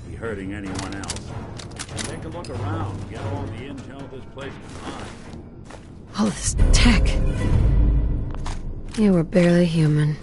be hurting anyone else. Take a look around, get all the intel this place can find. All this tech. You were barely human.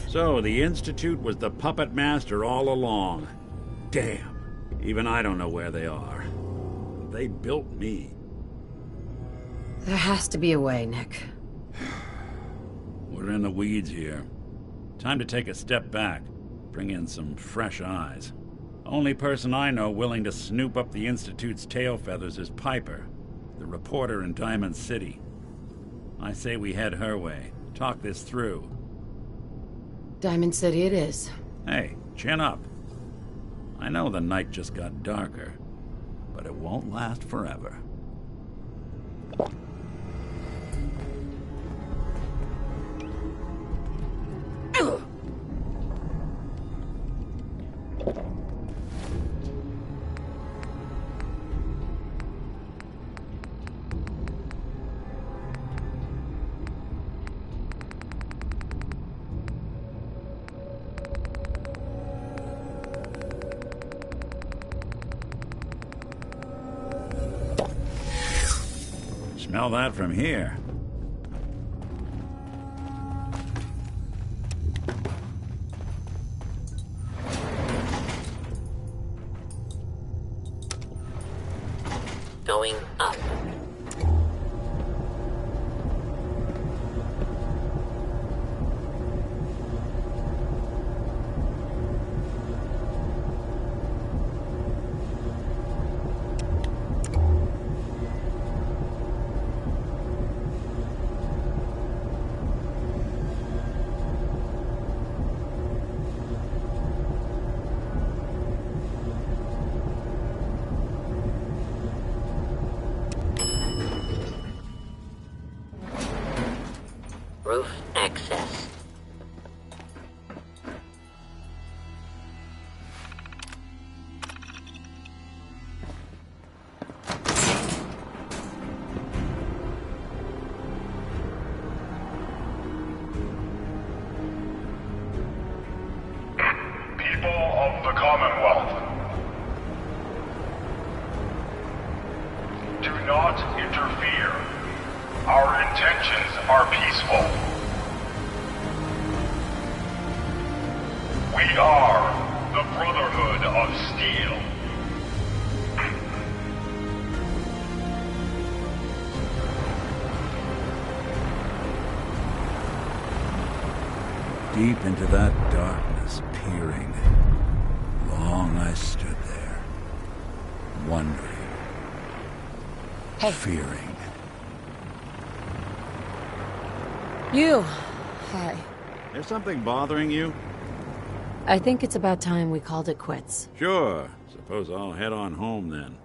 So, the Institute was the puppet master all along. Damn. Even I don't know where they are. They built me. There has to be a way, Nick. We're in the weeds here. Time to take a step back. Bring in some fresh eyes. Only person I know willing to snoop up the Institute's tail feathers is Piper, the reporter in Diamond City. I say we head her way. Talk this through. Diamond City it is. Hey, chin up. I know the night just got darker, but it won't last forever. Smell that from here. Going up. Roof access. People of the Commonwealth, do not interfere. Our intentions are peaceful. We are the Brotherhood of Steel. Deep into that darkness, peering. Long I stood there, wondering, Hey. fearing. You. Hi. There's something bothering you? I think it's about time we called it quits. Sure. Suppose I'll head on home then.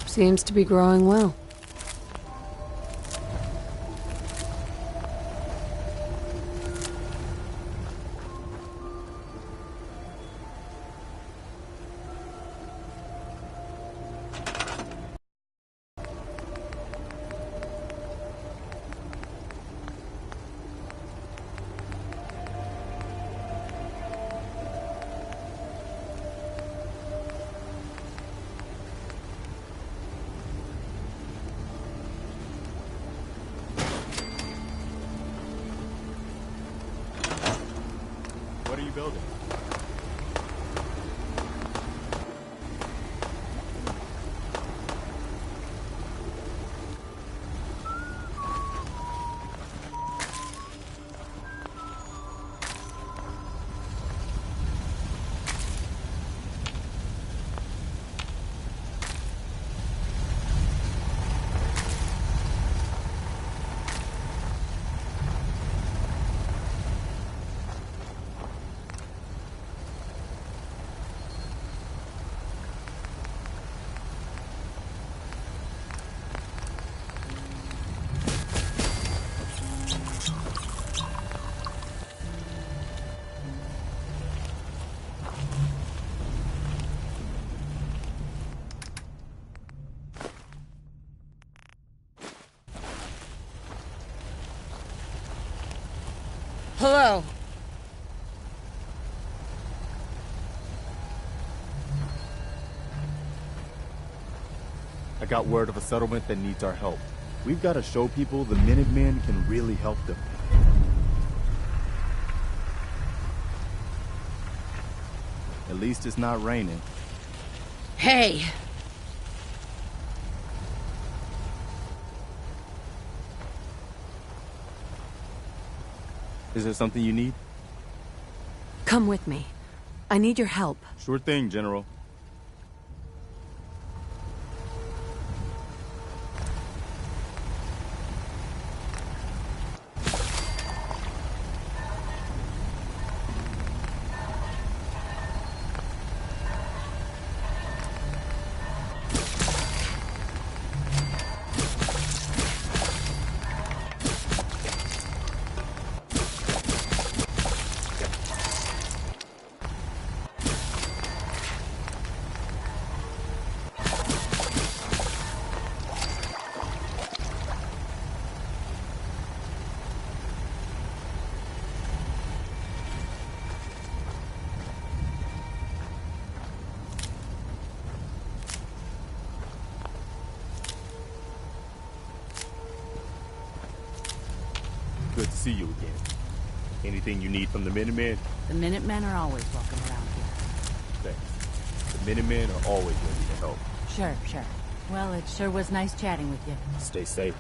Seems to be growing well. Hello. I got word of a settlement that needs our help. We've got to show people the Minutemen can really help them. At least it's not raining. Hey. Is there something you need? Come with me. I need your help. Sure thing, General. Good to see you again. Anything you need from the Minutemen? The Minutemen are always welcome around here. Thanks. The Minutemen are always ready to help. Sure. Well, it sure was nice chatting with you. Stay safe.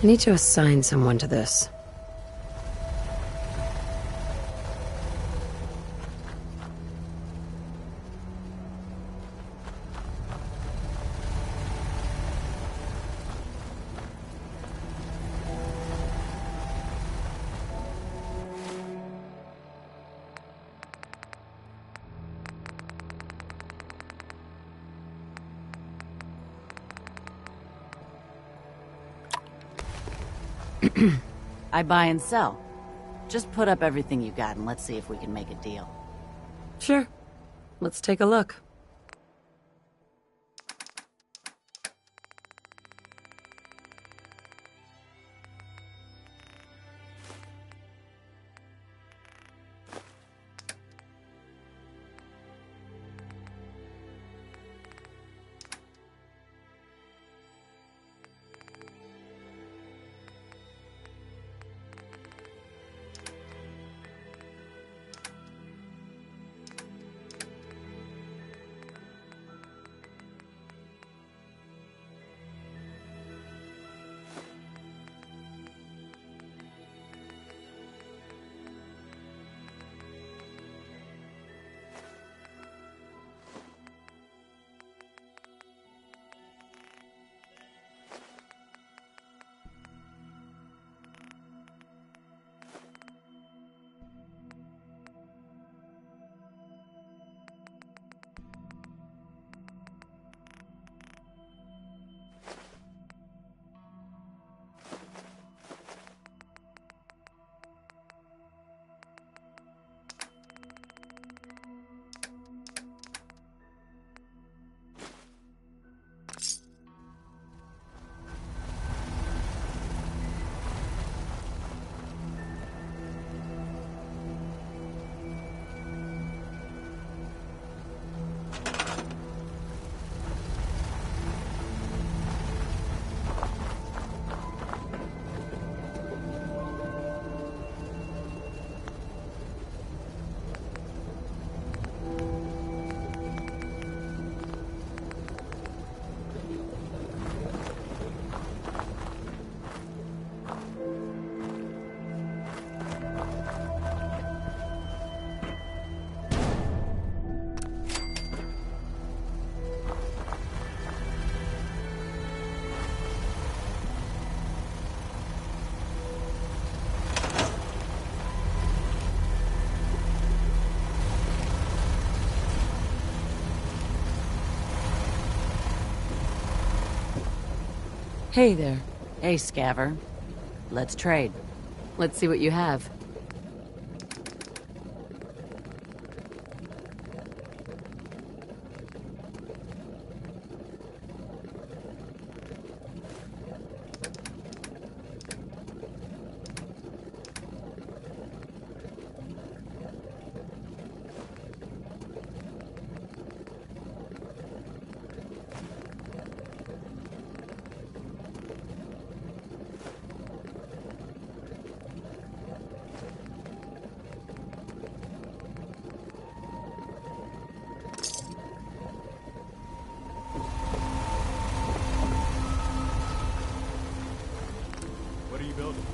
I need to assign someone to this. I buy and sell. Just put up everything you got and let's see if we can make a deal. Sure. Let's take a look. Hey there. Hey, Scaver. Let's trade. Let's see what you have. What are you building?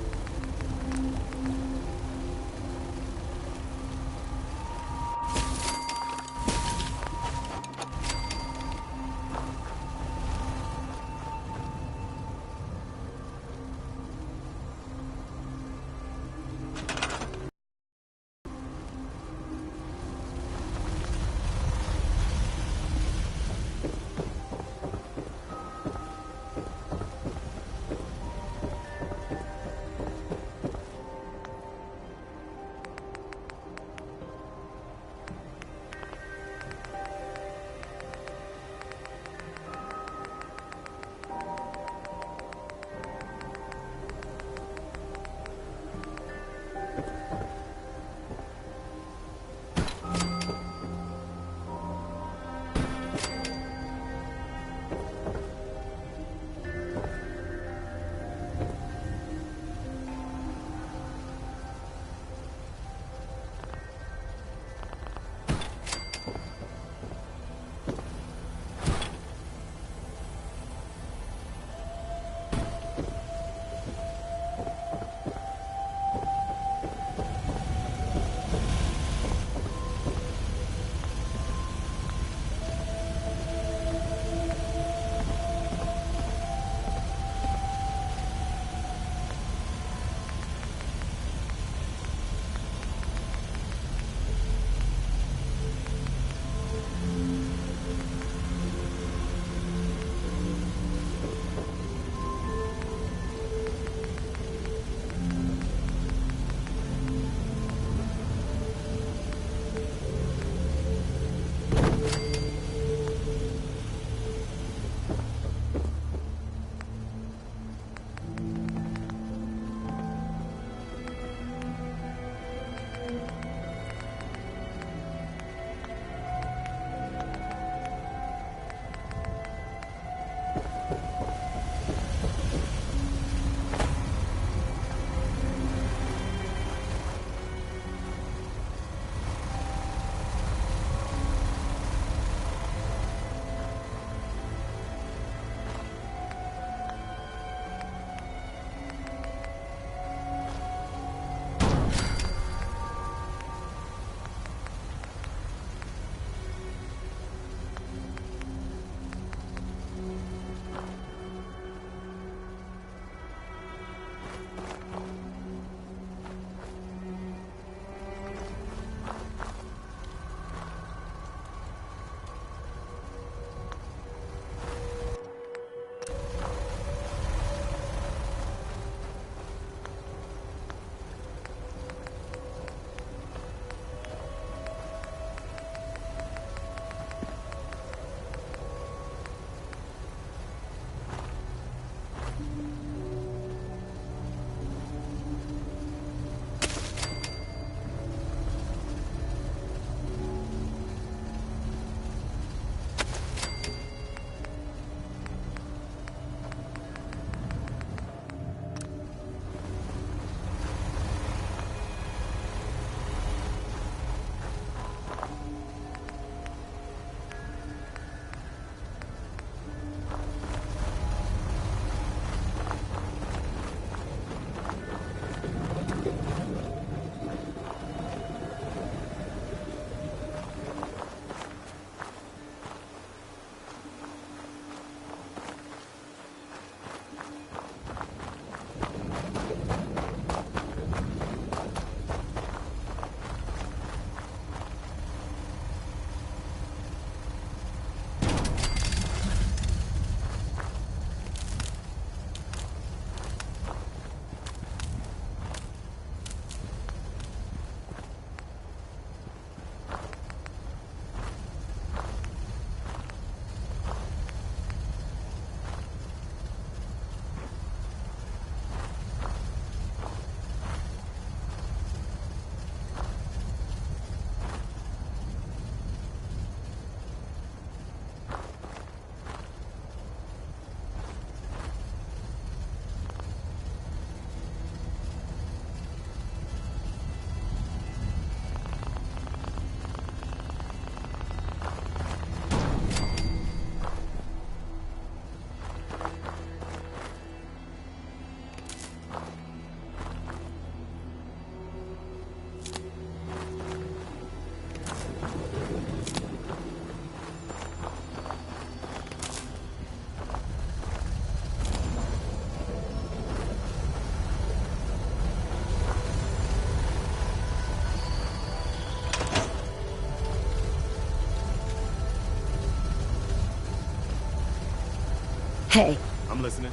Hey, I'm listening.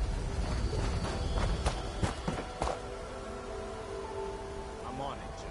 I'm on it, Jim.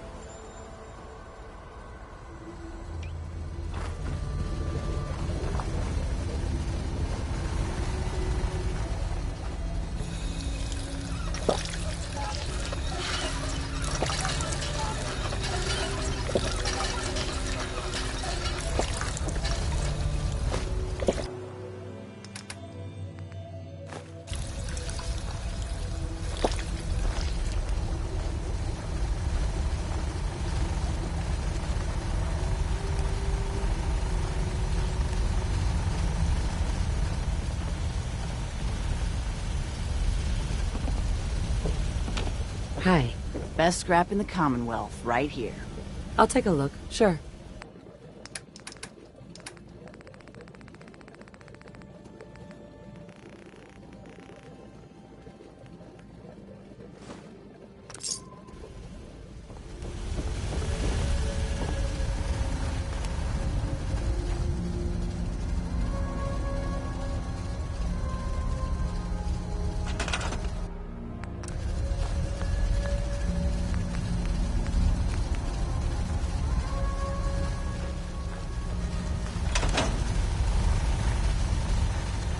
hi. Best scrap in the Commonwealth, right here. I'll take a look, sure.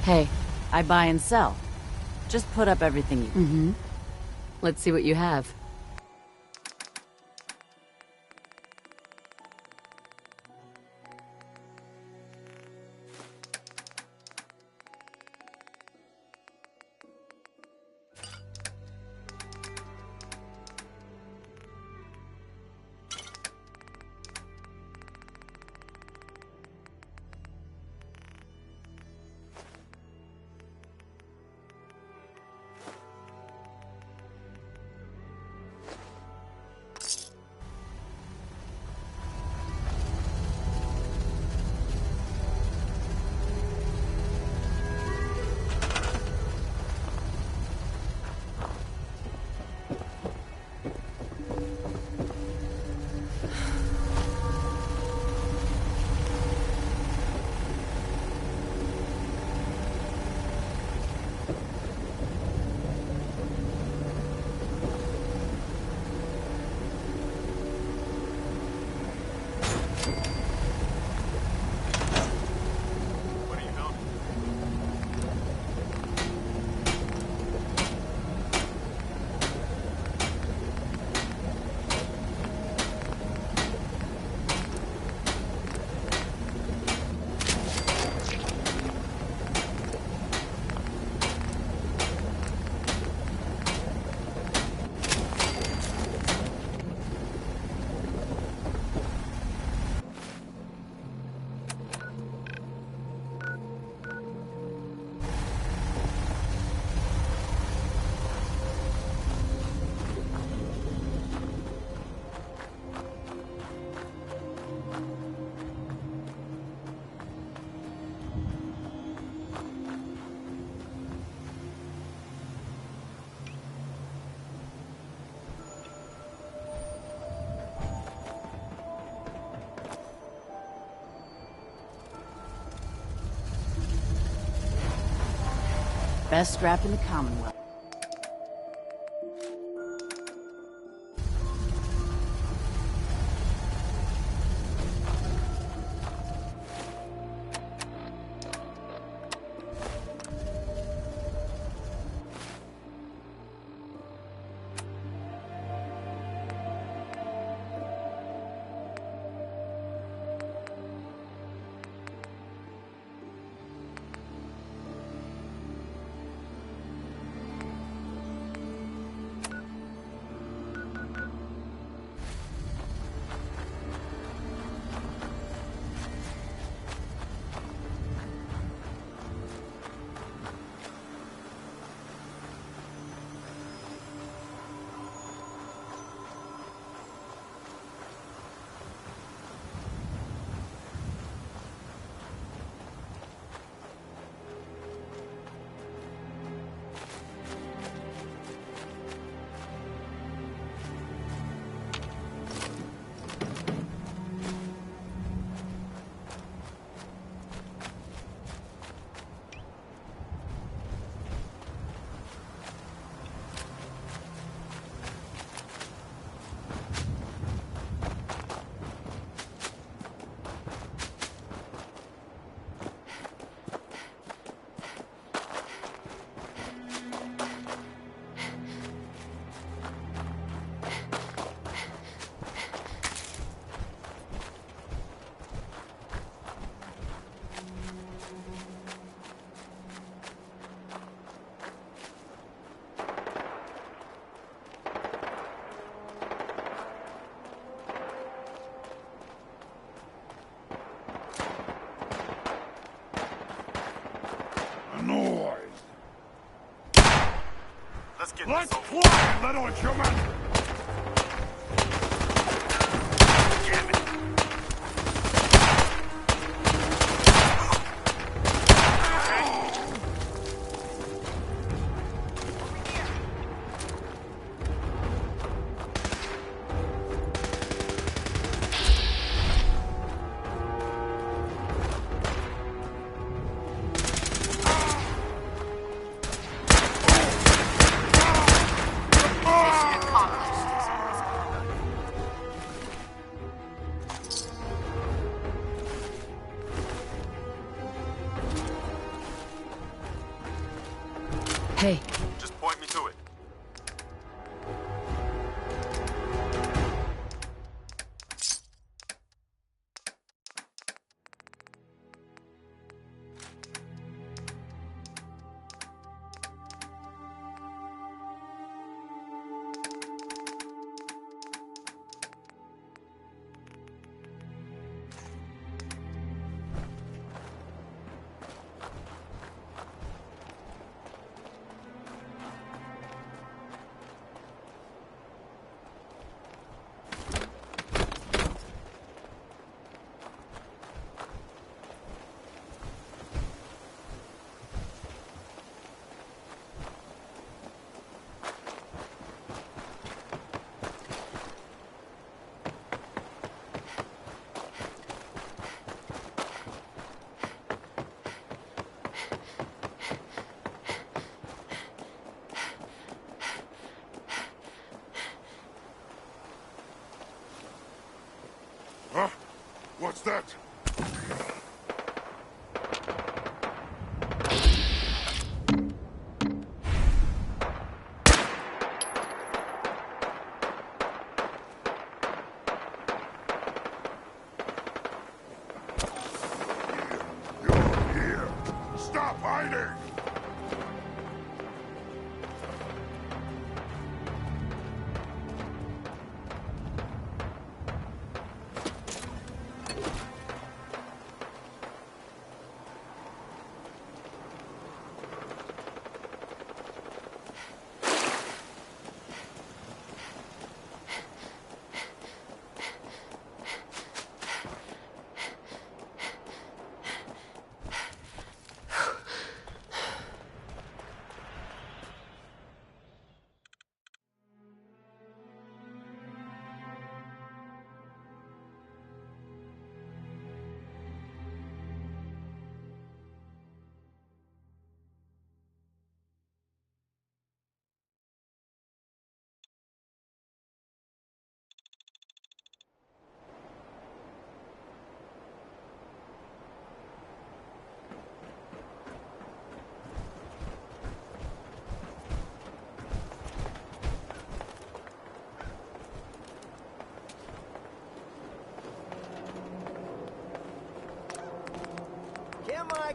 Hey, I buy and sell. Just put up everything you... Let's see what you have. What are you mounting? Best scrap in the Commonwealth. Let's fly, little human! Damn it! Hey, Just point me to it. Huh? What's that? You're here. Stop hiding!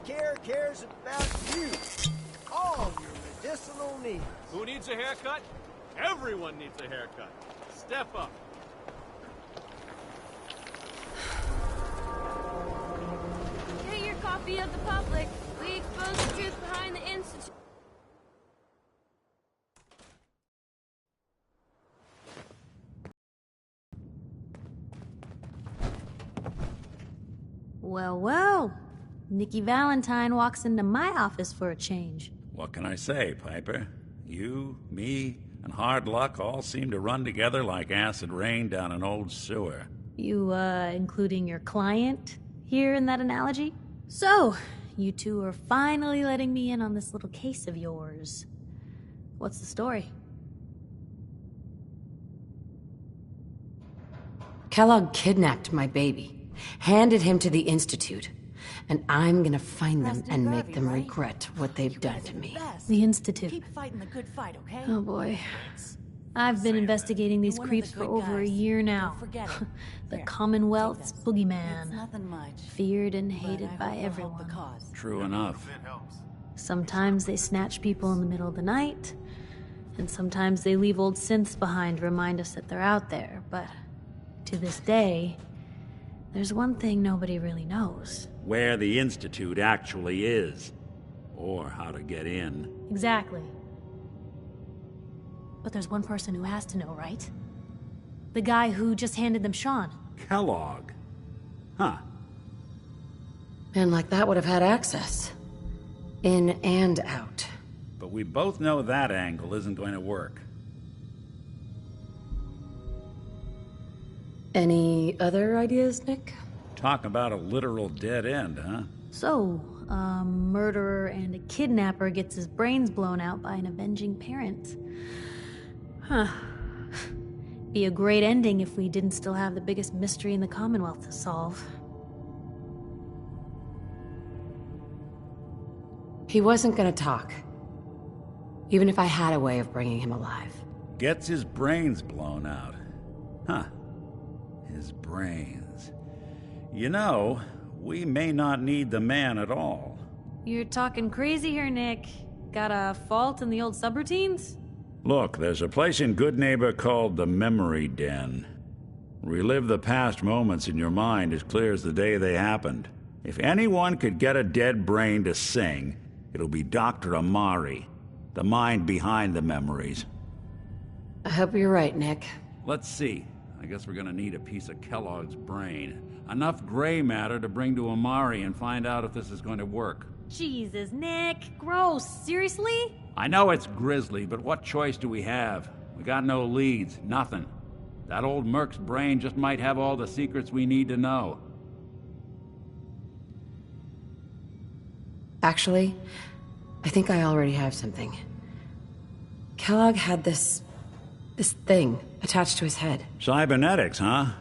Care cares about you. All your medicinal needs. Who needs a haircut? Everyone needs a haircut. Step up. Get your copy of the public. We expose the truth behind the institute. Well, well. Nikki Valentine walks into my office for a change. What can I say, Piper? You, me, and hard luck all seem to run together like acid rain down an old sewer. You, including your client here in that analogy? So, you two are finally letting me in on this little case of yours. What's the story? Kellogg kidnapped my baby, handed him to the Institute, and I'm gonna find them and make them regret what they've done to me. The Institute. Keep fighting the good fight, okay? Oh boy. I've been investigating these creeps for over a year now. Forget it. The Here, Commonwealth's take this. boogeyman. It's nothing much. Feared and but I hated hope by it'll help everyone. the cause. True enough. Sometimes they snatch people in the middle of the night, and sometimes they leave old synths behind to remind us that they're out there, but to this day, there's one thing nobody really knows. Where the Institute actually is. Or how to get in. Exactly. But there's one person who has to know, right? The guy who just handed them Sean. Kellogg. Huh. Man like that would have had access. In and out. But we both know that angle isn't going to work. Any other ideas, Nick? Talk about a literal dead end, huh? So, a murderer and a kidnapper gets his brains blown out by an avenging parent. Huh. Be a great ending if we didn't still have the biggest mystery in the Commonwealth to solve. He wasn't gonna talk. Even if I had a way of bringing him alive. Gets his brains blown out. Huh. His brains. You know, we may not need the man at all. You're talking crazy here, Nick. Got a fault in the old subroutines? Look, there's a place in Good Neighbor called the Memory Den. Relive the past moments in your mind as clear as the day they happened. If anyone could get a dead brain to sing, it'll be Dr. Amari, the mind behind the memories. I hope you're right, Nick. Let's see. I guess we're gonna need a piece of Kellogg's brain. Enough gray matter to bring to Amari and find out if this is going to work. Jesus, Nick. Gross. Seriously? I know it's grisly, but what choice do we have? We got no leads, nothing. That old Merc's brain just might have all the secrets we need to know. Actually, I think I already have something. Kellogg had this thing attached to his head. Cybernetics, huh?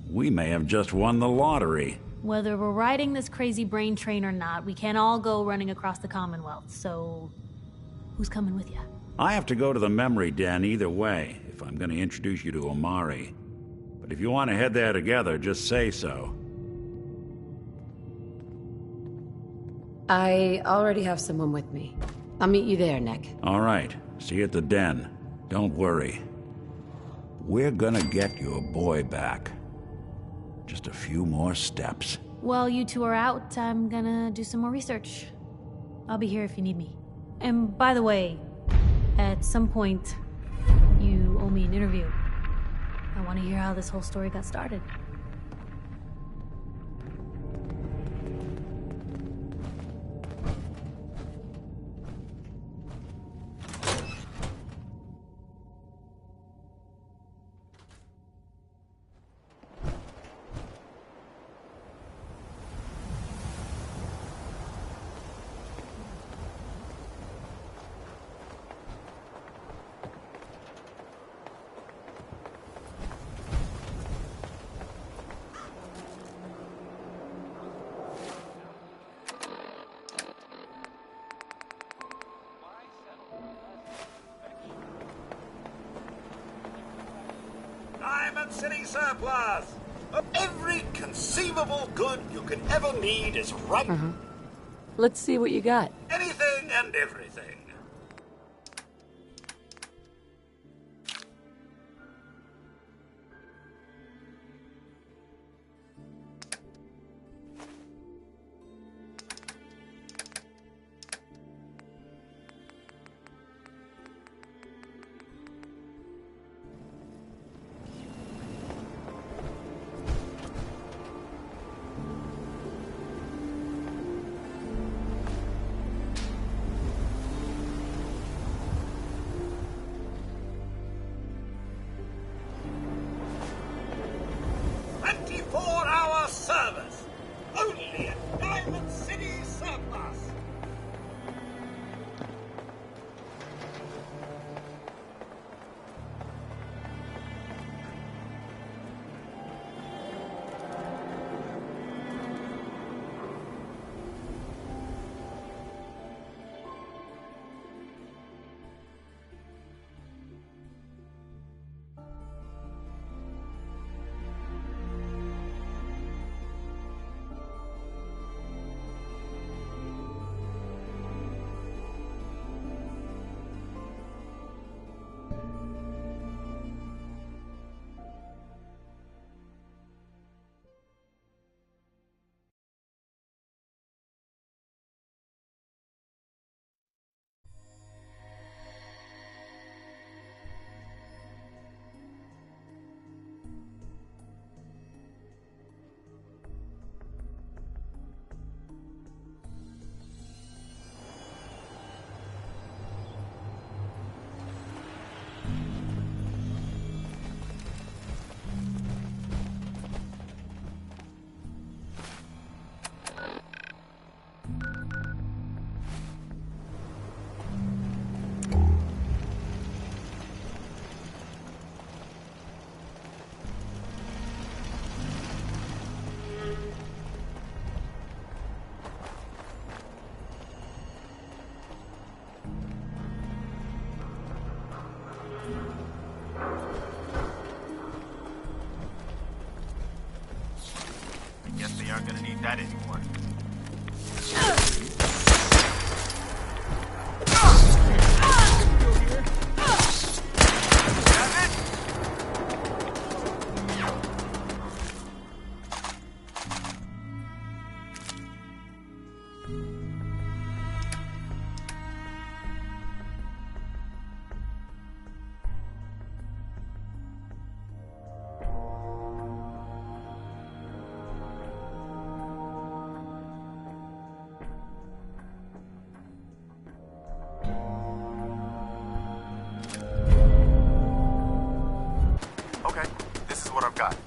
We may have just won the lottery. Whether we're riding this crazy brain train or not, we can't all go running across the Commonwealth, so... who's coming with you? I have to go to the Memory Den either way, if I'm going to introduce you to Amari. But if you want to head there together, just say so. I already have someone with me. I'll meet you there, Nick. All right. See you at the den. Don't worry. We're gonna get your boy back. Just a few more steps. While you two are out, I'm gonna do some more research. I'll be here if you need me. And by the way, at some point, you owe me an interview. I want to hear how this whole story got started. City surplus of every conceivable good you could ever need is right. Let's see what you got. Anything and everything. what I've got.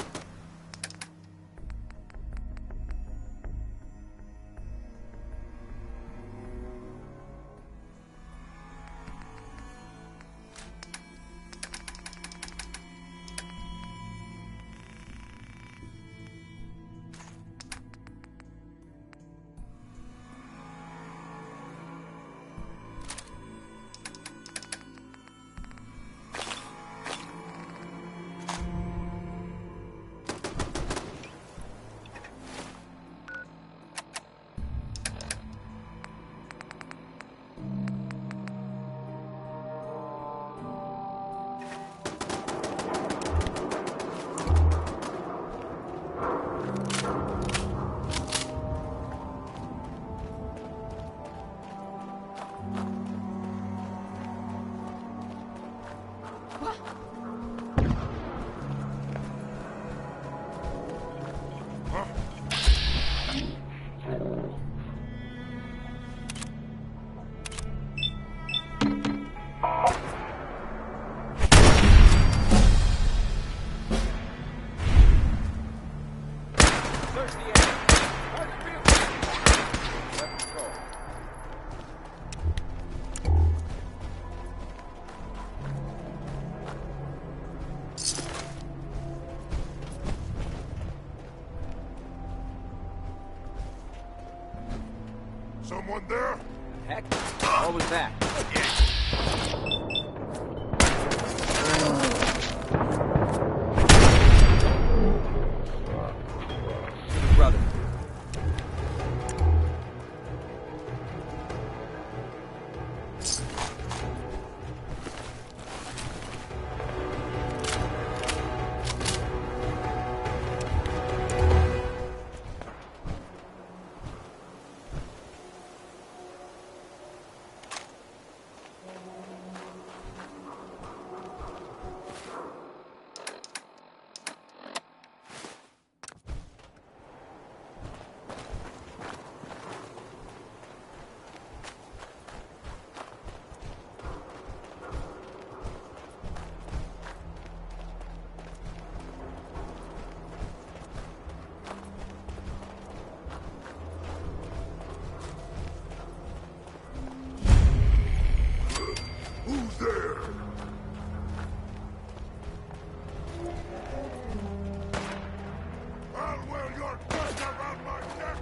Someone there? Heck, what was that? Brother. Who's there? I'll wear your death around my neck!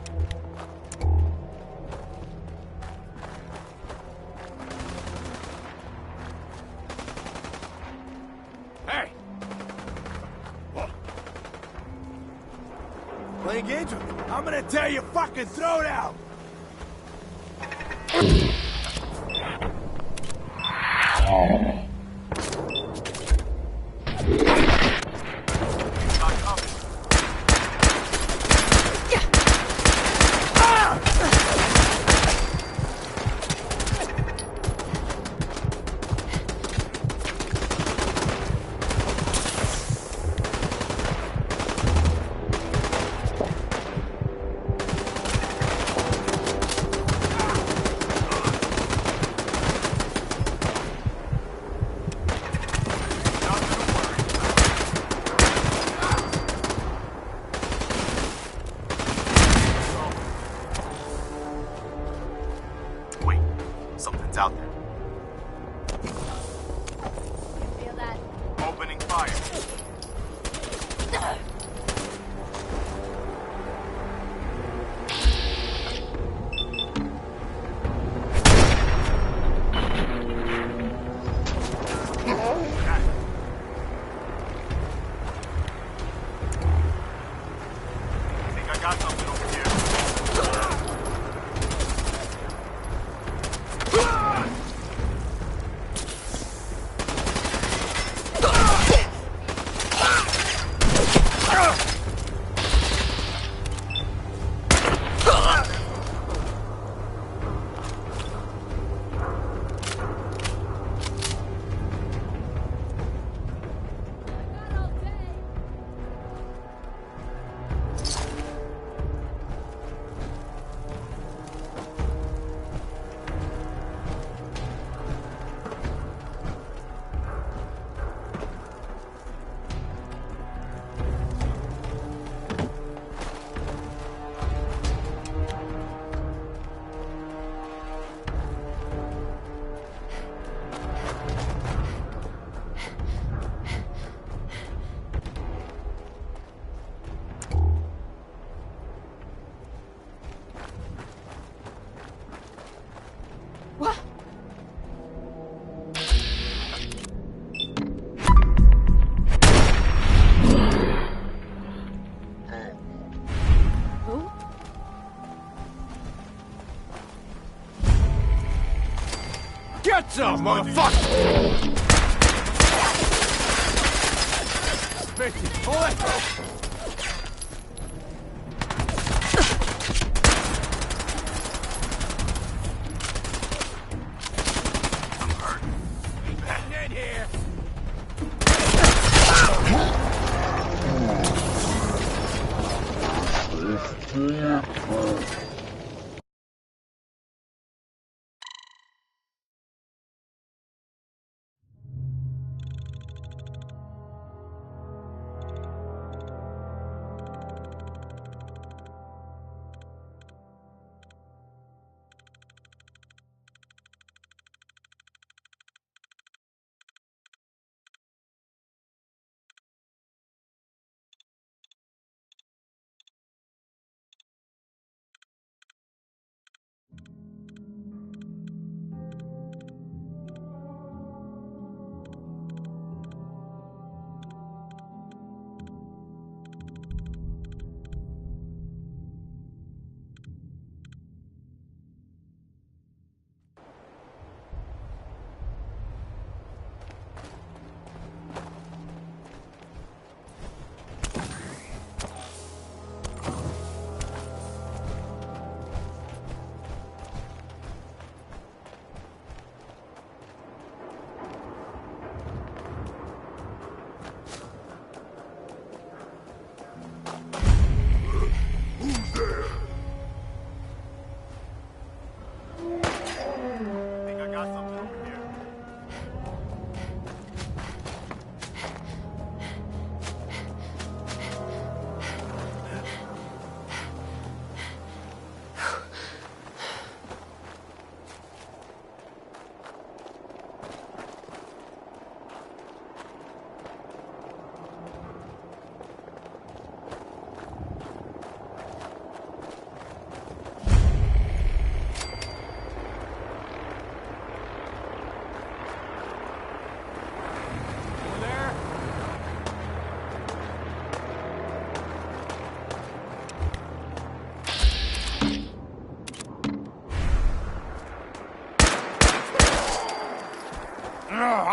Hey! Playing games with me? I'm gonna tear your fucking throat out! Something's out there. Feel that? Opening fire. I think I got something over here. some, motherfucker! 50, pull it!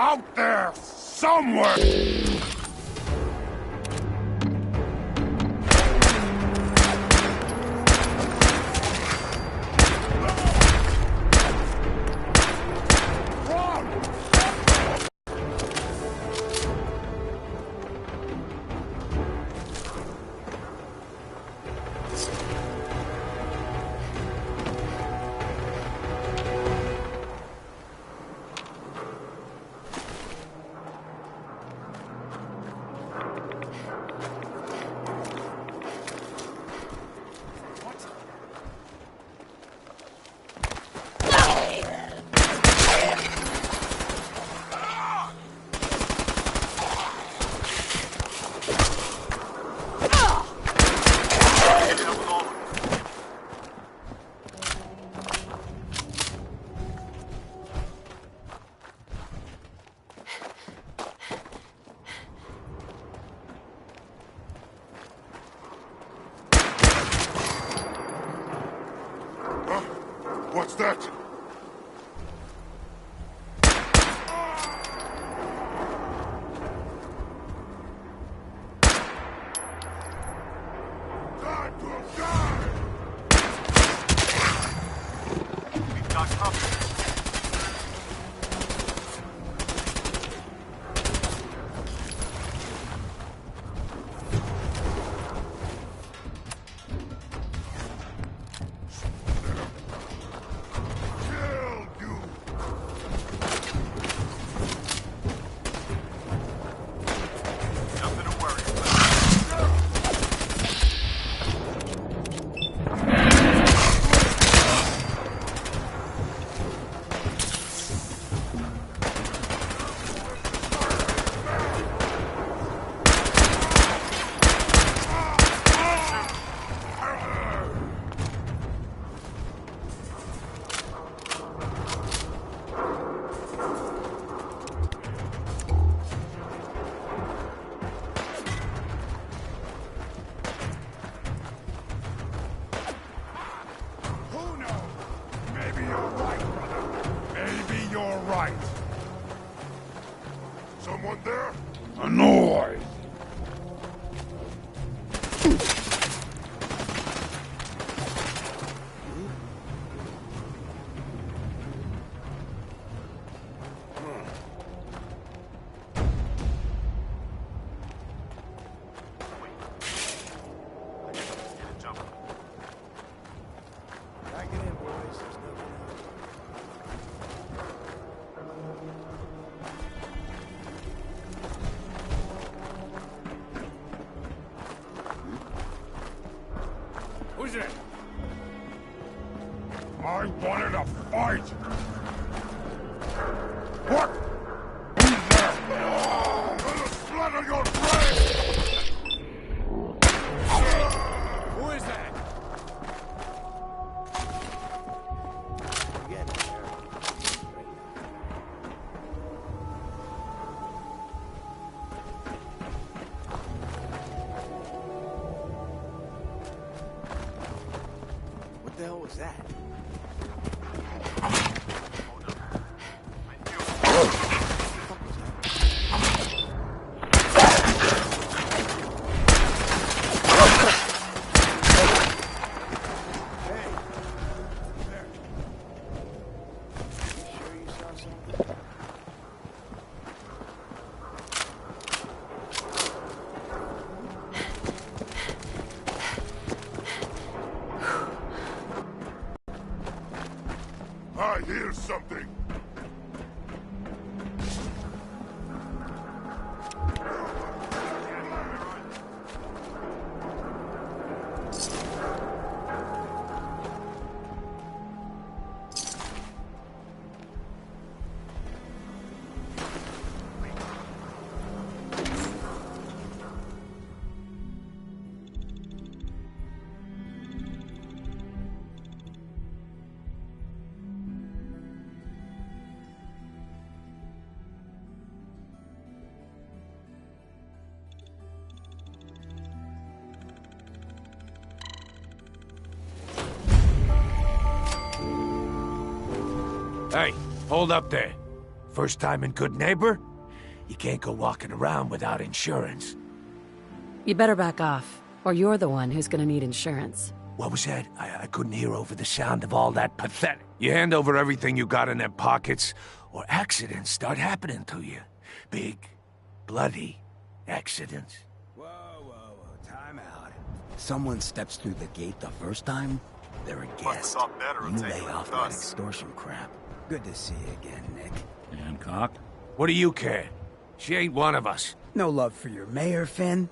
Out there somewhere! What's that? Time to die! We've got company. is it? I wanted a fight! What? Who's there? There's a slut on your brain! Who is that? What the hell was that? I hear something! Hey, hold up there. First time in Good Neighbor? You can't go walking around without insurance. You better back off, or you're the one who's gonna need insurance. What was that? I couldn't hear over the sound of all that pathetic. You hand over everything you got in them pockets, or accidents start happening to you. Big, bloody accidents. Whoa, time out. Someone steps through the gate the first time, they're a guest. You lay off that extortion crap. Good to see you again, Nick. Hancock? What do you care? She ain't one of us. No love for your mayor, Finn?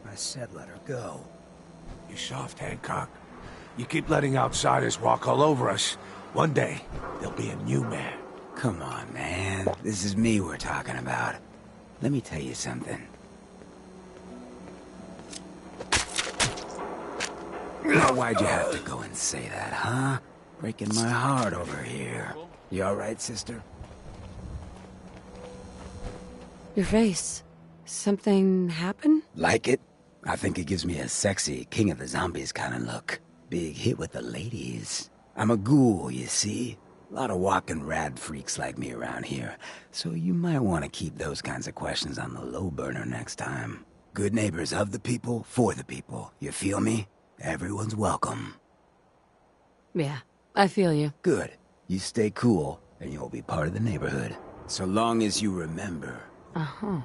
I said let her go. You soft, Hancock. You keep letting outsiders walk all over us. One day, there'll be a new mayor. Come on, man. This is me we're talking about. Let me tell you something. Now, why'd you have to go and say that, huh? Breaking my heart over here. You alright, sister? Your face. Something happen? Like it? I think it gives me a sexy King of the Zombies kind of look. Big hit with the ladies. I'm a ghoul, you see? A lot of walking rad freaks like me around here. So you might want to keep those kinds of questions on the low burner next time. Good neighbors of the people, for the people. You feel me? Everyone's welcome. Yeah, I feel you. Good. You stay cool, and you'll be part of the neighborhood. So long as you remember. Uh-huh.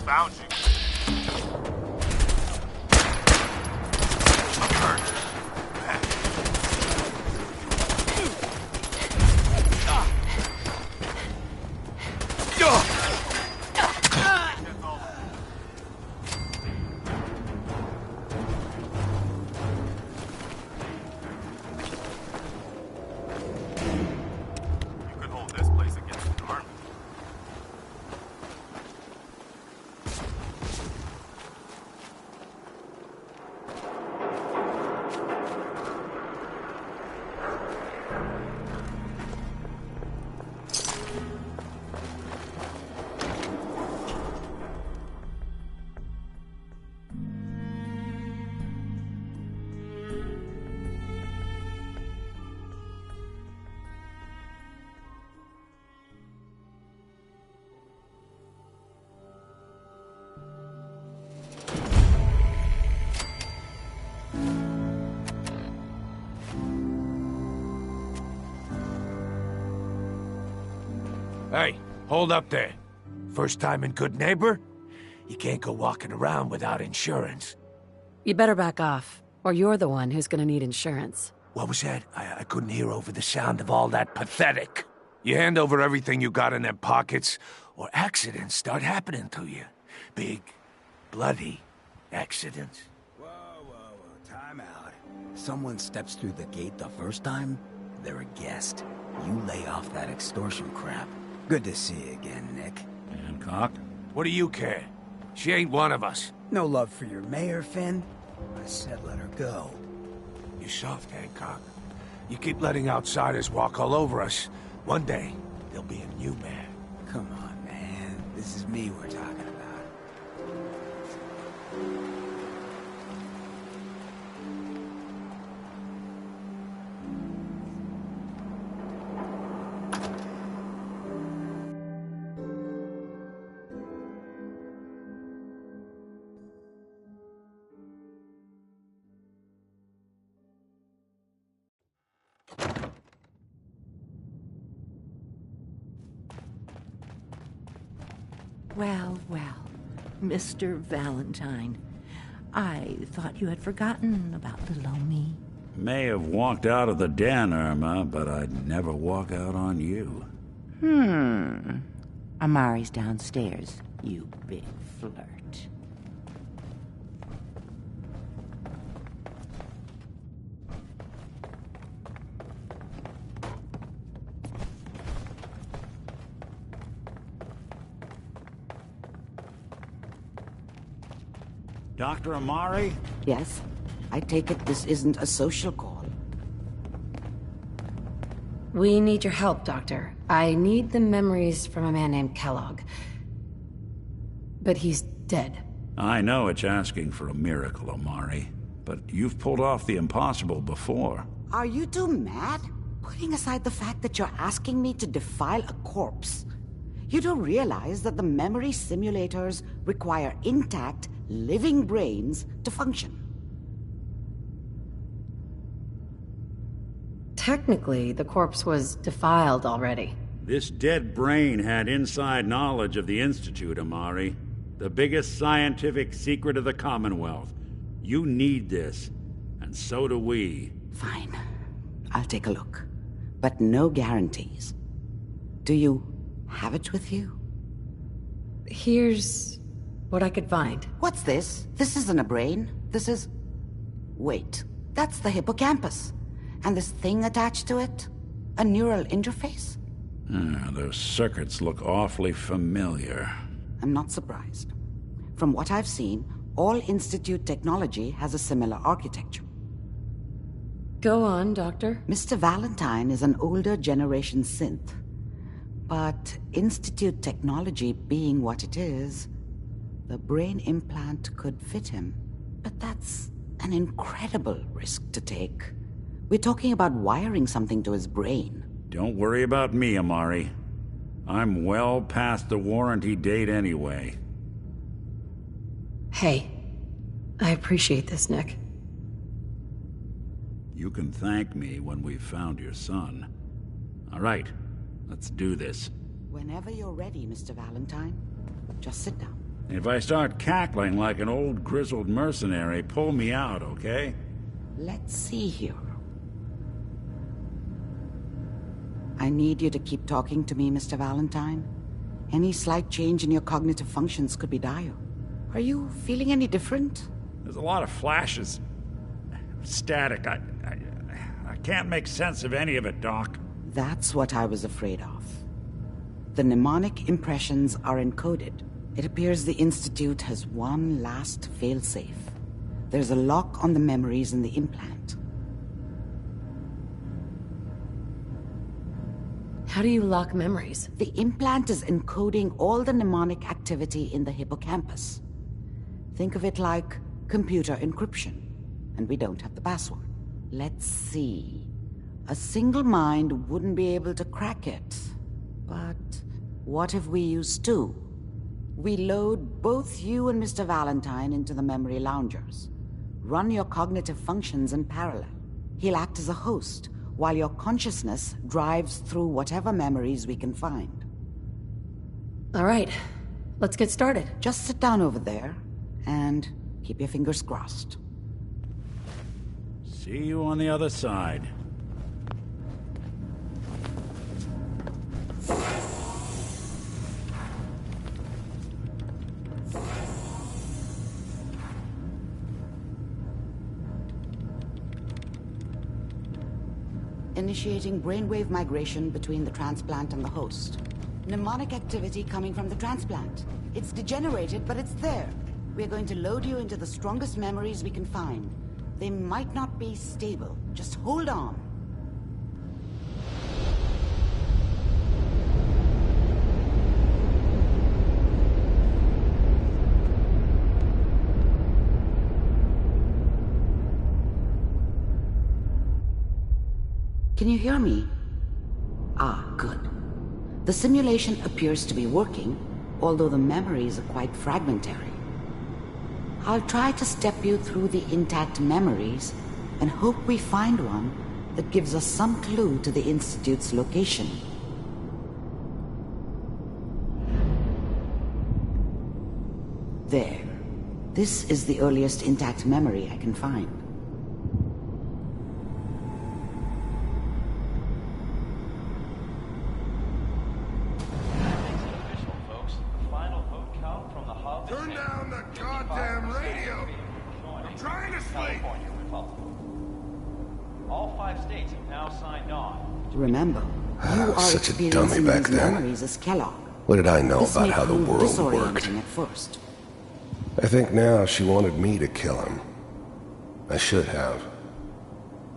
Found you. I'm hurt. You could hold this place against the army. Hey, hold up there. First time in Good Neighbor? You can't go walking around without insurance. You better back off, or you're the one who's gonna need insurance. What was that? I couldn't hear over the sound of all that pathetic. You hand over everything you got in them pockets, or accidents start happening to you. Big, bloody accidents. Whoa, time out. Someone steps through the gate the first time, they're a guest. You lay off that extortion crap. Good to see you again, Nick. Hancock? What do you care? She ain't one of us. No love for your mayor, Finn? I said let her go. You're soft, Hancock. You keep letting outsiders walk all over us. One day, there'll be a new man. Come on, man. This is me we're talking about. Well, Mr. Valentine. I thought you had forgotten about little old me. May have walked out of the den, Irma, but I'd never walk out on you. Amari's downstairs, you big flirt. Dr. Amari? Yes? I take it this isn't a social call. We need your help, Doctor. I need the memories from a man named Kellogg. But he's dead. I know it's asking for a miracle, Amari, but you've pulled off the impossible before. Are you two mad? Putting aside the fact that you're asking me to defile a corpse, you don't realize that the memory simulators require intact, living brains to function. Technically, the corpse was defiled already. This dead brain had inside knowledge of the Institute, Amari. The biggest scientific secret of the Commonwealth. You need this. And so do we. Fine. I'll take a look. But no guarantees. Do you have it with you? Here's what I could find. What's this? This isn't a brain. This is... Wait. That's the hippocampus. And this thing attached to it? A neural interface? Those circuits look awfully familiar. I'm not surprised. From what I've seen, all Institute technology has a similar architecture. Go on, Doctor. Mr. Valentine is an older generation synth. But Institute technology being what it is, the brain implant could fit him. But that's an incredible risk to take. We're talking about wiring something to his brain. Don't worry about me, Amari. I'm well past the warranty date anyway. Hey, I appreciate this, Nick. You can thank me when we've found your son. All right, let's do this. Whenever you're ready, Mr. Valentine. Just sit down. If I start cackling like an old grizzled mercenary, pull me out, okay? Let's see here. I need you to keep talking to me, Mr. Valentine. Any slight change in your cognitive functions could be dire. Are you feeling any different? There's a lot of flashes. Static. I can't make sense of any of it, Doc. That's what I was afraid of. The mnemonic impressions are encoded. It appears the Institute has one last failsafe. There's a lock on the memories in the implant. How do you lock memories? The implant is encoding all the mnemonic activity in the hippocampus. Think of it like computer encryption, and we don't have the password. Let's see. A single mind wouldn't be able to crack it. But what if we use two? We load both you and Mr. Valentine into the memory loungers. Run your cognitive functions in parallel. He'll act as a host, while your consciousness drives through whatever memories we can find. All right, let's get started. Just sit down over there, and keep your fingers crossed. See you on the other side. Initiating brainwave migration between the transplant and the host. Mnemonic activity coming from the transplant. It's degenerated, but it's there. We're going to load you into the strongest memories we can find. They might not be stable. Just hold on. Can you hear me? Ah, good. The simulation appears to be working, although the memories are quite fragmentary. I'll try to step you through the intact memories and hope we find one that gives us some clue to the Institute's location. There. This is the earliest intact memory I can find. Turn down the goddamn radio! I'm trying to sleep! All 5 states have now signed on. Remember, you are such a dummy experiencing back these then. memories as Kellogg. What did I know This about may how the prove world worked? disorienting at first. I think now she wanted me to kill him. I should have.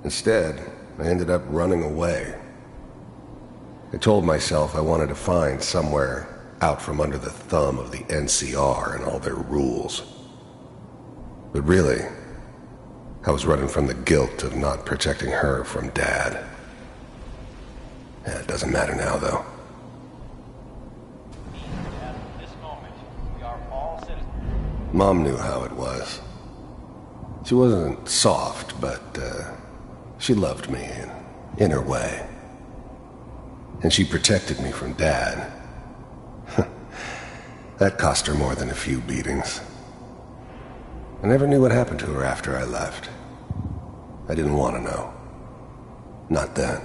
Instead, I ended up running away. I told myself I wanted to find somewhere out from under the thumb of the NCR and all their rules. But really, I was running from the guilt of not protecting her from Dad. Yeah, it doesn't matter now, though. At this moment, we are all citizens. Mom knew how it was. She wasn't soft, but she loved me in her way. And she protected me from Dad. That cost her more than a few beatings. I never knew what happened to her after I left. I didn't want to know. Not then.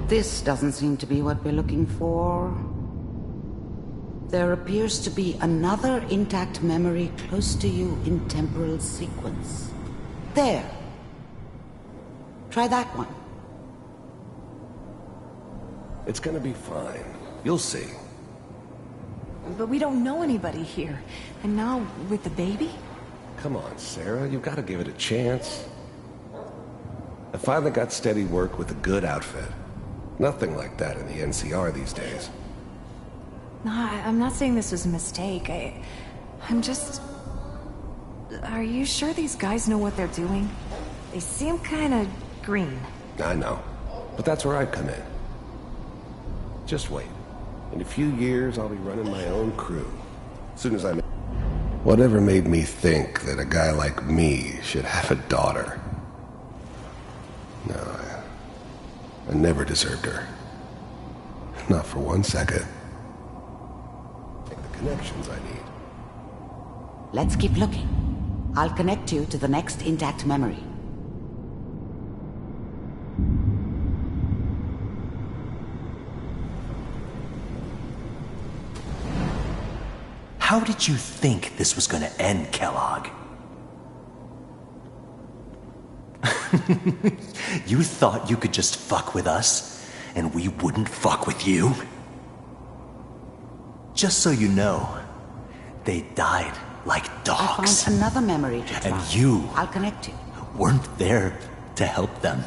This doesn't seem to be what we're looking for. There appears to be another intact memory close to you in temporal sequence. There. Try that one. It's gonna be fine. You'll see. But we don't know anybody here. And now, with the baby? Come on, Sarah. You've got to give it a chance. I finally got steady work with a good outfit. Nothing like that in the NCR these days. No, I'm not saying this was a mistake. I'm just... Are you sure these guys know what they're doing? They seem kinda green. I know. But that's where I come in. Just wait. In a few years, I'll be running my own crew. As soon as I'm... Whatever made me think that a guy like me should have a daughter? No, I never deserved her. Not for 1 second. Make the connections I need. Let's keep looking. I'll connect you to the next intact memory. How did you think this was gonna end, Kellogg? You thought you could just fuck with us, and we wouldn't fuck with you? Just so you know, they died like dogs. I found another memory to try. And you I'll connect you. weren't there to help them.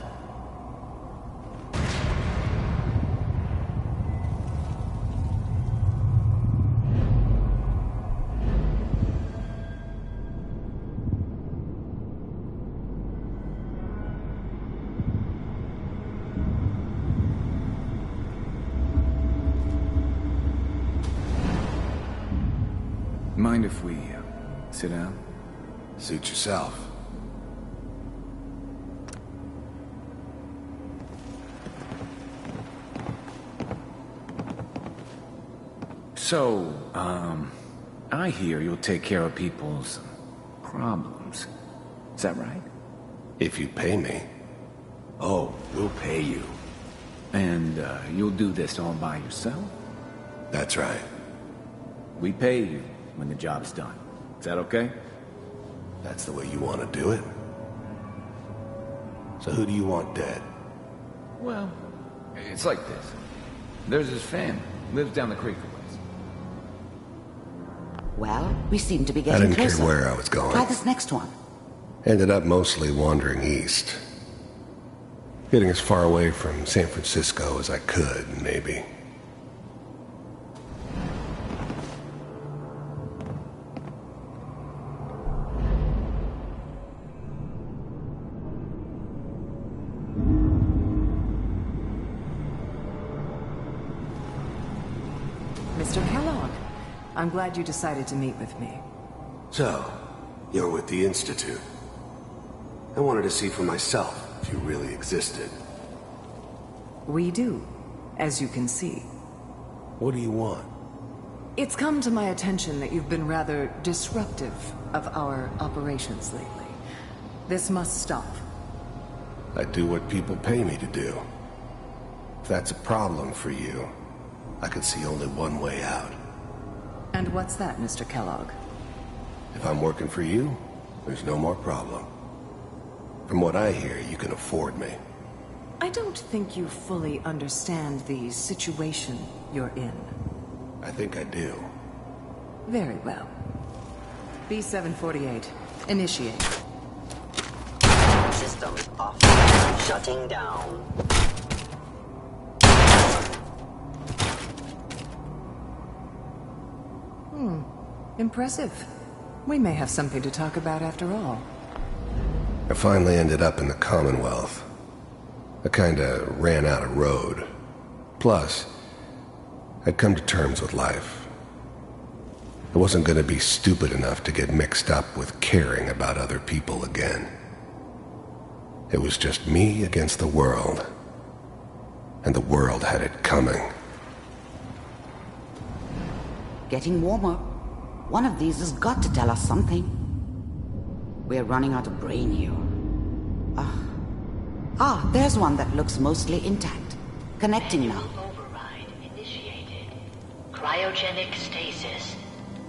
Mind if we sit down? Suit yourself. So, I hear you'll take care of people's problems. Is that right? If you pay me. Oh, we'll pay you. And you'll do this all by yourself? That's right. We pay you when the job's done. Is that okay? That's the way you want to do it? So who do you want dead? Well, it's like this. There's his family. Lives down the creek a ways. Well, we seem to be I getting didn't closer. care where I was going. Try this next one. Ended up mostly wandering east. Getting as far away from San Francisco as I could, maybe. Mr. Kellogg, I'm glad you decided to meet with me. So, you're with the Institute. I wanted to see for myself if you really existed. We do, as you can see. What do you want? It's come to my attention that you've been rather disruptive of our operations lately. This must stop. I do what people pay me to do. If that's a problem for you, I could see only one way out. And what's that, Mr. Kellogg? If I'm working for you, there's no more problem. From what I hear, you can afford me. I don't think you fully understand the situation you're in. I think I do. Very well. B-748, initiate. System off. Shutting down. Impressive. We may have something to talk about after all. I finally ended up in the Commonwealth. I kinda ran out of road. Plus, I'd come to terms with life. I wasn't gonna be stupid enough to get mixed up with caring about other people again. It was just me against the world. And the world had it coming. Getting warmer. One of these has got to tell us something. We're running out of brain here. There's one that looks mostly intact. Connecting now. Override initiated. Cryogenic stasis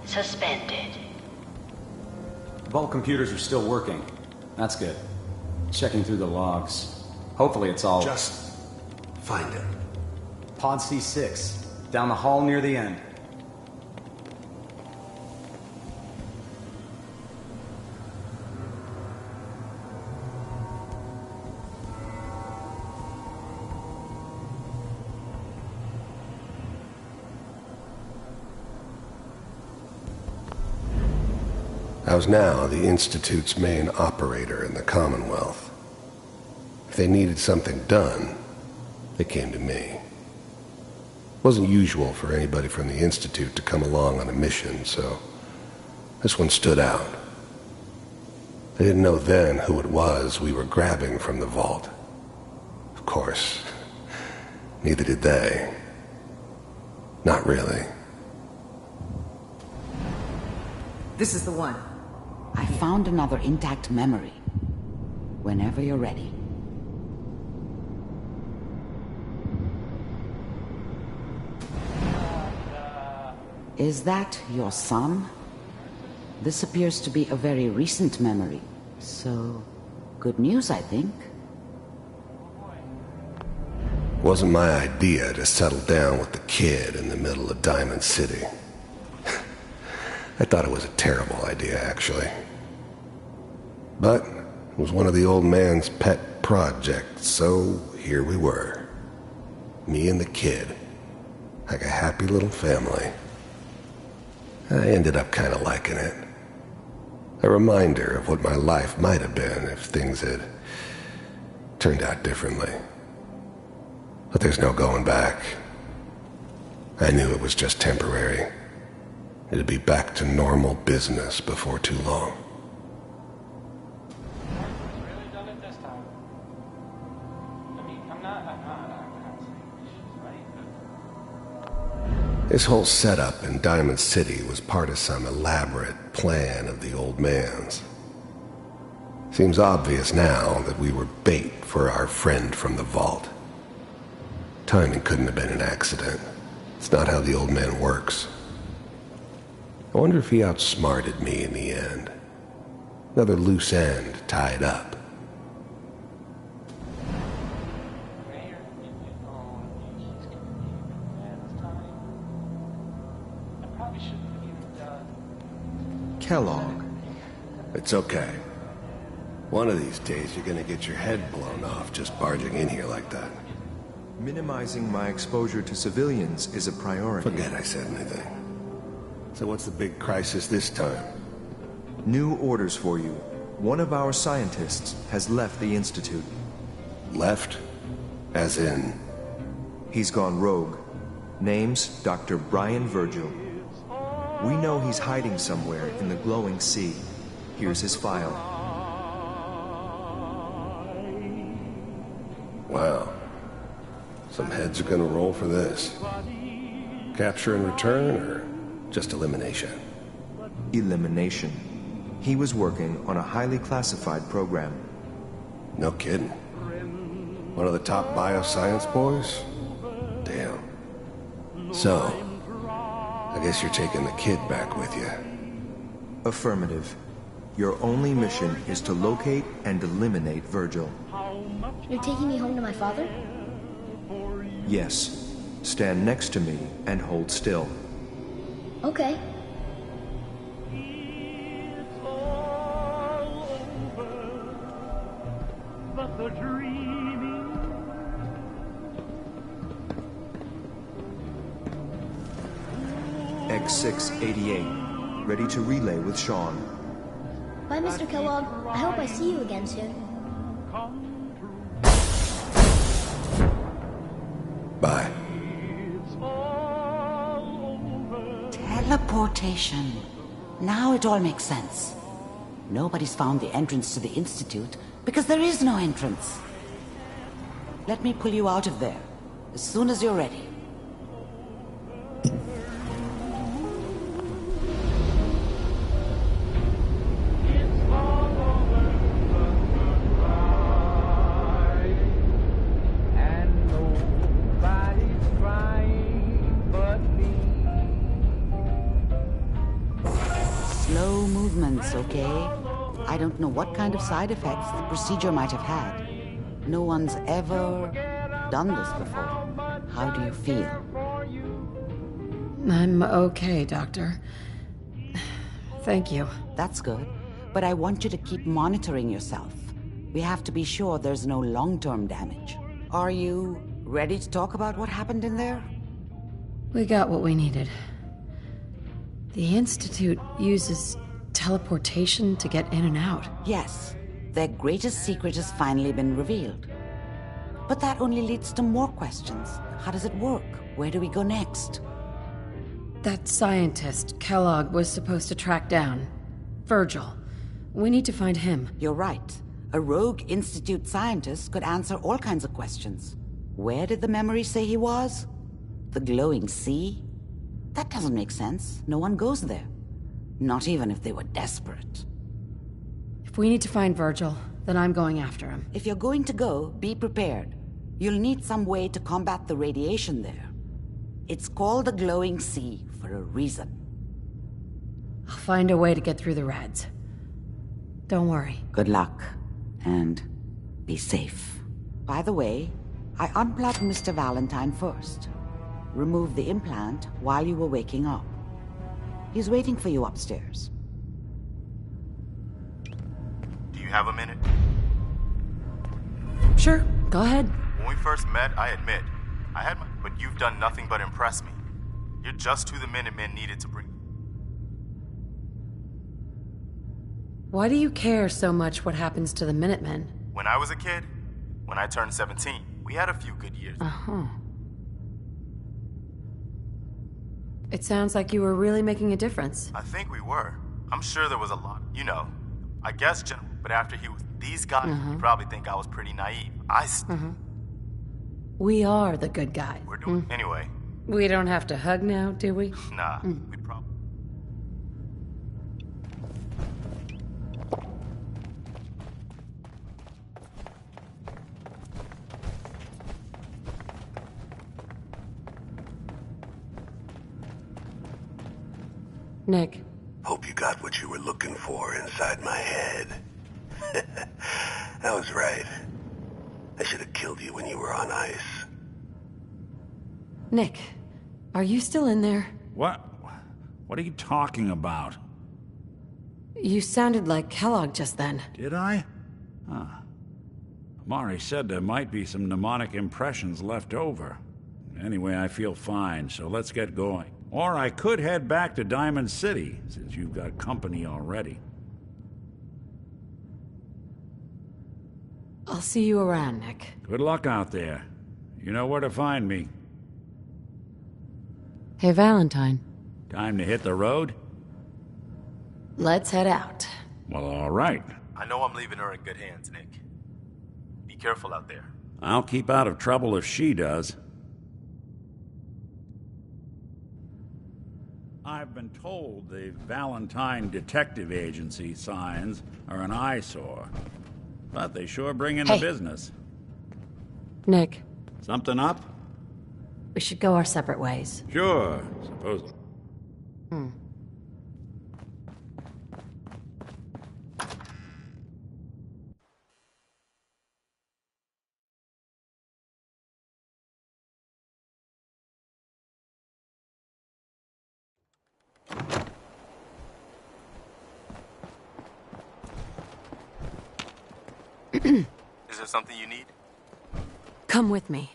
suspended. Vault computers are still working. That's good. Checking through the logs. Hopefully it's all... Just find him. Pod C6. Down the hall near the end. I was now the Institute's main operator in the Commonwealth. If they needed something done, they came to me. It wasn't usual for anybody from the Institute to come along on a mission, so this one stood out. I didn't know then who it was we were grabbing from the vault. Of course, neither did they. Not really. This is the one. I found another intact memory. Whenever you're ready. Is that your son? This appears to be a very recent memory. So, good news, I think. It wasn't my idea to settle down with the kid in the middle of Diamond City. I thought it was a terrible idea, actually. But it was one of the old man's pet projects, so here we were. Me and the kid. Like a happy little family. I ended up kind of liking it. A reminder of what my life might have been if things had turned out differently. But there's no going back. I knew it was just temporary. It'd be back to normal business before too long. This whole setup in Diamond City was part of some elaborate plan of the old man's. Seems obvious now that we were bait for our friend from the vault. Timing couldn't have been an accident. It's not how the old man works. I wonder if he outsmarted me in the end. Another loose end tied up. Kellogg. It's okay. One of these days you're gonna get your head blown off just barging in here like that. Minimizing my exposure to civilians is a priority. Forget I said anything. So what's the big crisis this time? New orders for you. One of our scientists has left the Institute. Left? As in? He's gone rogue. Name's Dr. Brian Virgil. We know he's hiding somewhere in the glowing sea. Here's his file. Wow. Some heads are gonna roll for this. Capture and return, or just elimination? Elimination. He was working on a highly classified program. No kidding. One of the top bioscience boys? Damn. So, I guess you're taking the kid back with you. Affirmative. Your only mission is to locate and eliminate Virgil. You're taking me home to my father? Yes. Stand next to me and hold still. Okay. X688. Ready to relay with Sean. Bye, Mr. Kellogg. I hope I see you again soon. Bye. Teleportation. Now it all makes sense. Nobody's found the entrance to the Institute because there is no entrance. Let me pull you out of there as soon as you're ready. I don't know what kind of side effects the procedure might have had. No one's ever done this before. How do you feel? I'm okay, Doctor. Thank you. That's good. But I want you to keep monitoring yourself. We have to be sure there's no long-term damage. Are you ready to talk about what happened in there? We got what we needed. The Institute uses teleportation to get in and out. Yes. Their greatest secret has finally been revealed. But that only leads to more questions. How does it work? Where do we go next? That scientist Kellogg was supposed to track down. Virgil. We need to find him. You're right. A rogue Institute scientist could answer all kinds of questions. Where did the memory say he was? The glowing sea? That doesn't make sense. No one goes there. Not even if they were desperate. If we need to find Virgil, then I'm going after him. If you're going to go, be prepared. You'll need some way to combat the radiation there. It's called the glowing sea for a reason. I'll find a way to get through the rads. Don't worry. Good luck. And be safe. By the way, I unplugged Mr. Valentine first. Removed the implant while you were waking up. He's waiting for you upstairs. Do you have a minute? Sure, go ahead. When we first met, I admit, I had my... But you've done nothing but impress me. You're just who the Minutemen needed to bring... Why do you care so much what happens to the Minutemen? When I was a kid, when I turned 17, we had a few good years. Uh-huh. It sounds like you were really making a difference. I think we were. I'm sure there was a lot. You know, I guess General, but after he was... These guys, you probably think I was pretty naive. We are the good guys. We're doing... Anyway. We don't have to hug now, do we? Nah, we'd probably... Nick. Hope you got what you were looking for inside my head. I was right. I should have killed you when you were on ice. Nick, are you still in there? What? What are you talking about? You sounded like Kellogg just then. Did I? Huh. Mari said there might be some mnemonic impressions left over. Anyway, I feel fine, so let's get going. Or I could head back to Diamond City, since you've got company already. I'll see you around, Nick. Good luck out there. You know where to find me. Hey, Valentine. Time to hit the road? Let's head out. Well, all right. I know I'm leaving her in good hands, Nick. Be careful out there. I'll keep out of trouble if she does. I've been told the Valentine Detective Agency signs are an eyesore. But they sure bring in the business. Nick. Something up? We should go our separate ways. Sure, supposedly. Is there something you need? Come with me.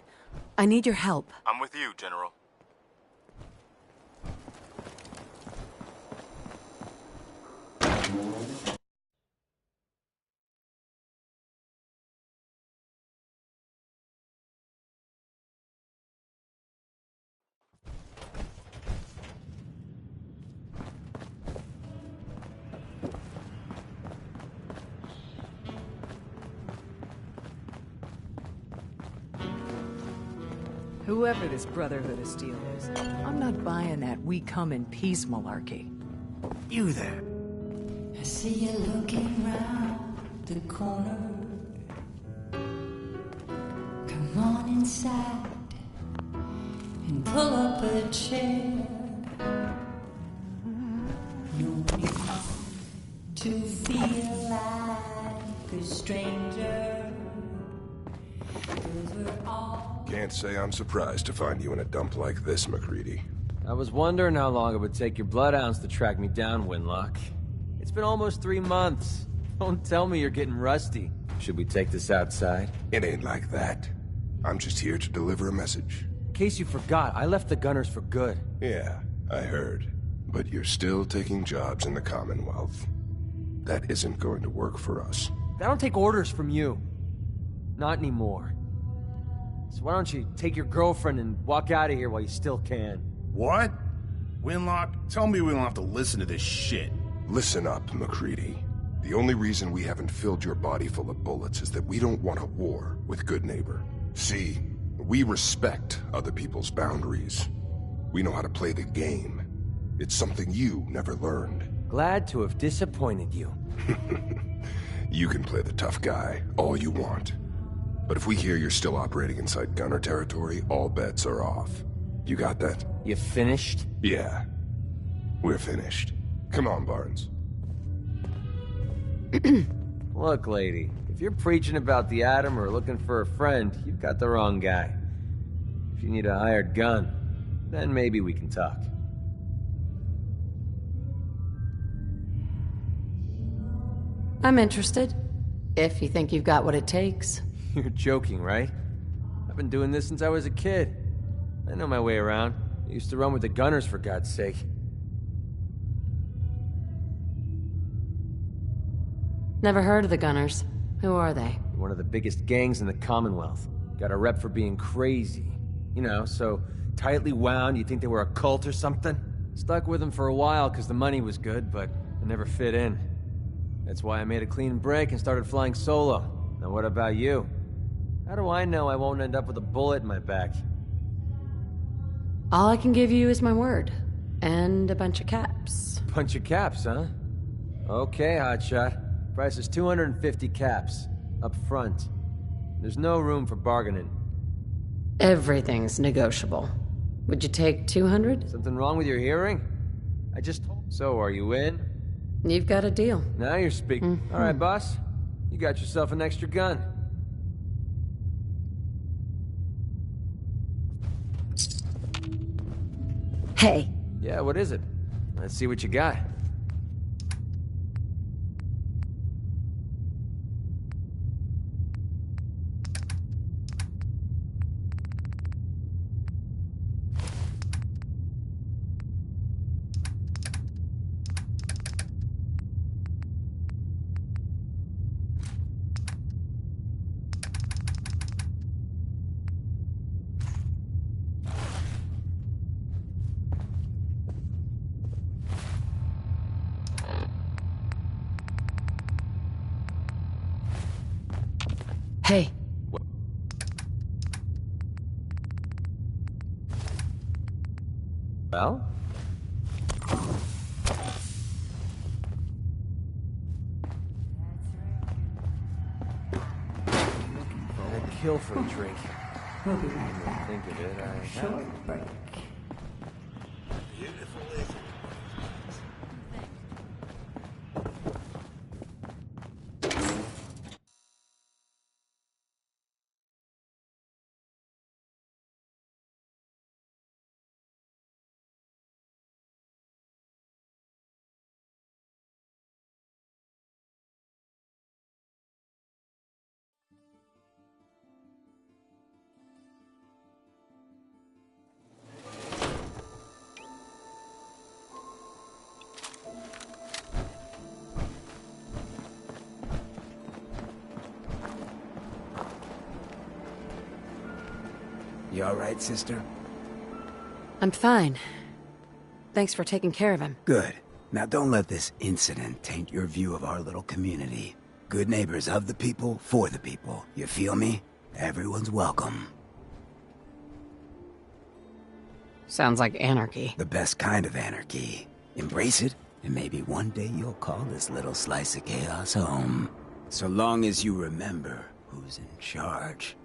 I need your help. I'm with you, General. Whoever this Brotherhood of Steel is, I'm not buying that we come in peace malarkey. You there. I see you looking round the corner. Come on inside and pull up a chair. You'll be to feel feel like a stranger. 'Cause we're all Can't say I'm surprised to find you in a dump like this, MacReady. I was wondering how long it would take your bloodhounds to track me down, Winlock. It's been almost 3 months. Don't tell me you're getting rusty. Should we take this outside? It ain't like that. I'm just here to deliver a message. In case you forgot, I left the Gunners for good. Yeah, I heard. But you're still taking jobs in the Commonwealth. That isn't going to work for us. I don't take orders from you. Not anymore. So why don't you take your girlfriend and walk out of here while you still can? What? Winlock, tell me we don't have to listen to this shit. Listen up, MacReady. The only reason we haven't filled your body full of bullets is that we don't want a war with Good Neighbor. See, we respect other people's boundaries. We know how to play the game. It's something you never learned. Glad to have disappointed you. You can play the tough guy all you want. But if we hear you're still operating inside Gunner territory, all bets are off. You got that? You finished? Yeah. We're finished. Come on, Barnes. Look, lady, if you're preaching about the atom or looking for a friend, you've got the wrong guy. If you need a hired gun, then maybe we can talk. I'm interested. If you think you've got what it takes. You're joking, right? I've been doing this since I was a kid. I know my way around. I used to run with the Gunners, for God's sake. Never heard of the Gunners. Who are they? One of the biggest gangs in the Commonwealth. Got a rep for being crazy. You know, so tightly wound you'd think they were a cult or something. Stuck with them for a while because the money was good, but it never fit in. That's why I made a clean break and started flying solo. Now what about you? How do I know I won't end up with a bullet in my back? All I can give you is my word. And a bunch of caps. Bunch of caps, huh? Okay, hotshot. Price is 250 caps. Up front. There's no room for bargaining. Everything's negotiable. Would you take 200? Something wrong with your hearing? I just told... So, are you in? You've got a deal. Now you're speaking. Mm-hmm. All right, boss. You got yourself an extra gun. Hey. Yeah, what is it? Let's see what you got. Hey. Well? I'd kill for a drink. We'll be right I back. think of it, I Short break. You all right, sister? I'm fine. Thanks for taking care of him. Good. Now don't let this incident taint your view of our little community. Good neighbors of the people, for the people. You feel me? Everyone's welcome. Sounds like anarchy. The best kind of anarchy. Embrace it, and maybe one day you'll call this little slice of chaos home. So long as you remember who's in charge.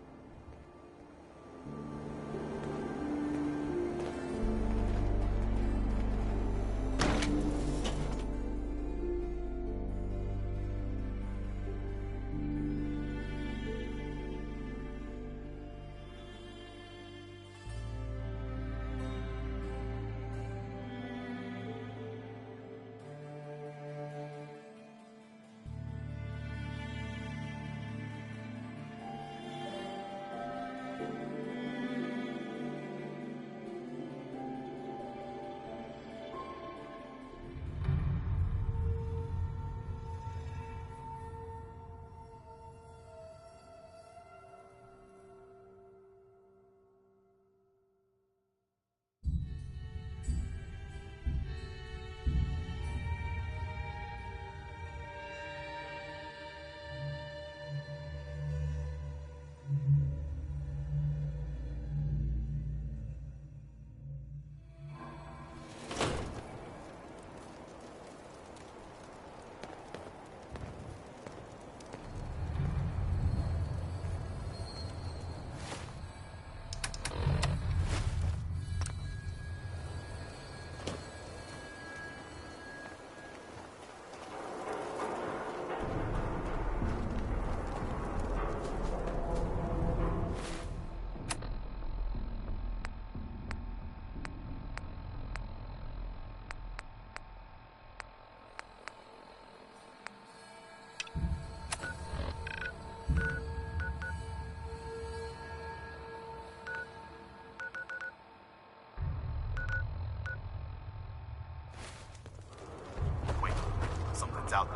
out.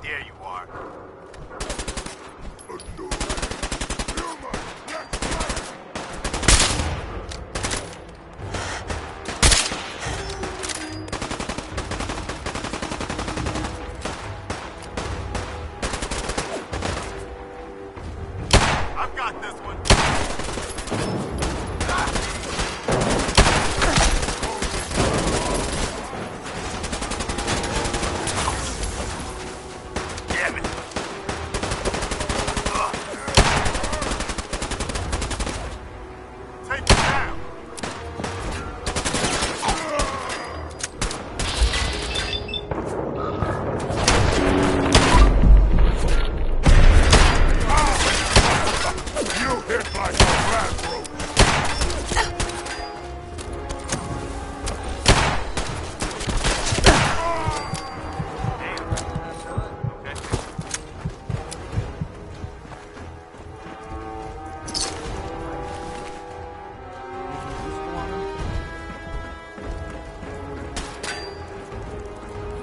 There you are. I've got this one. Damn it. Take it down. You hit like a rat rope.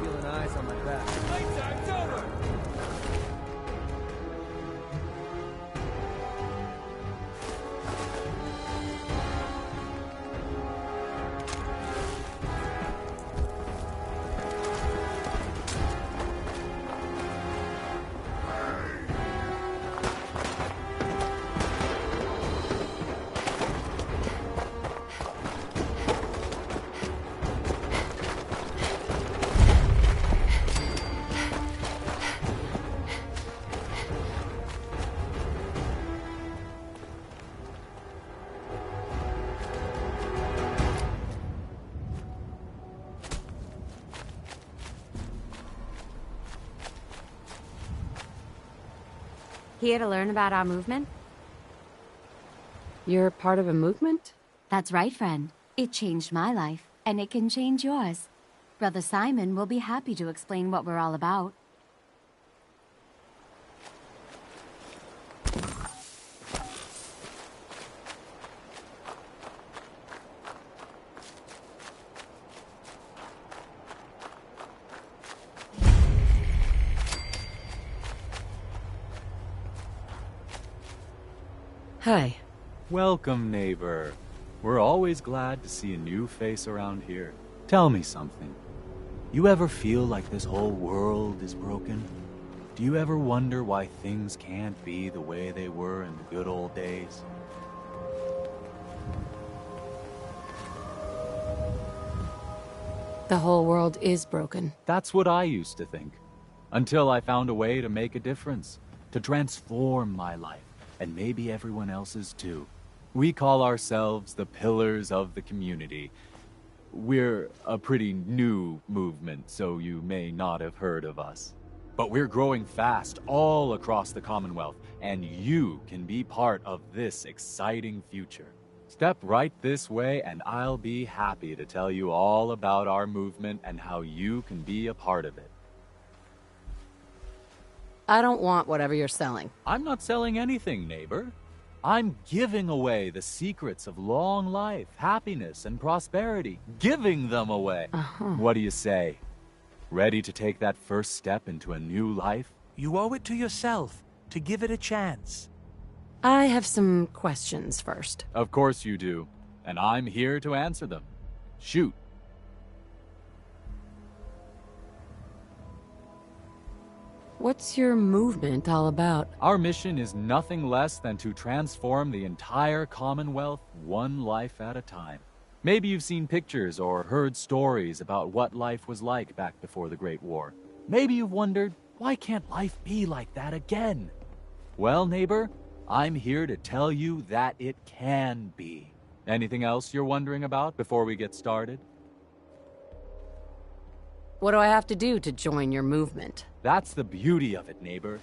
Feeling eyes on my back. Playtime's over! Here to learn about our movement? You're part of a movement? That's right, friend. It changed my life, and it can change yours. Brother Simon will be happy to explain what we're all about. Hi. Welcome, neighbor. We're always glad to see a new face around here. Tell me something. You ever feel like this whole world is broken? Do you ever wonder why things can't be the way they were in the good old days? The whole world is broken. That's what I used to think. Until I found a way to make a difference. To transform my life. And maybe everyone else's too. We call ourselves the Pillars of the Community. We're a pretty new movement, so you may not have heard of us. But we're growing fast all across the Commonwealth, and you can be part of this exciting future. Step right this way, and I'll be happy to tell you all about our movement and how you can be a part of it. I don't want whatever you're selling. I'm not selling anything, neighbor. I'm giving away the secrets of long life, happiness, and prosperity. Giving them away. What do you say? Ready to take that first step into a new life? You owe it to yourself to give it a chance. I have some questions first. Of course you do. And I'm here to answer them. Shoot. What's your movement all about? Our mission is nothing less than to transform the entire Commonwealth one life at a time. Maybe you've seen pictures or heard stories about what life was like back before the Great War. Maybe you've wondered, why can't life be like that again? Well, neighbor, I'm here to tell you that it can be. Anything else you're wondering about before we get started? What do I have to do to join your movement? That's the beauty of it, neighbor.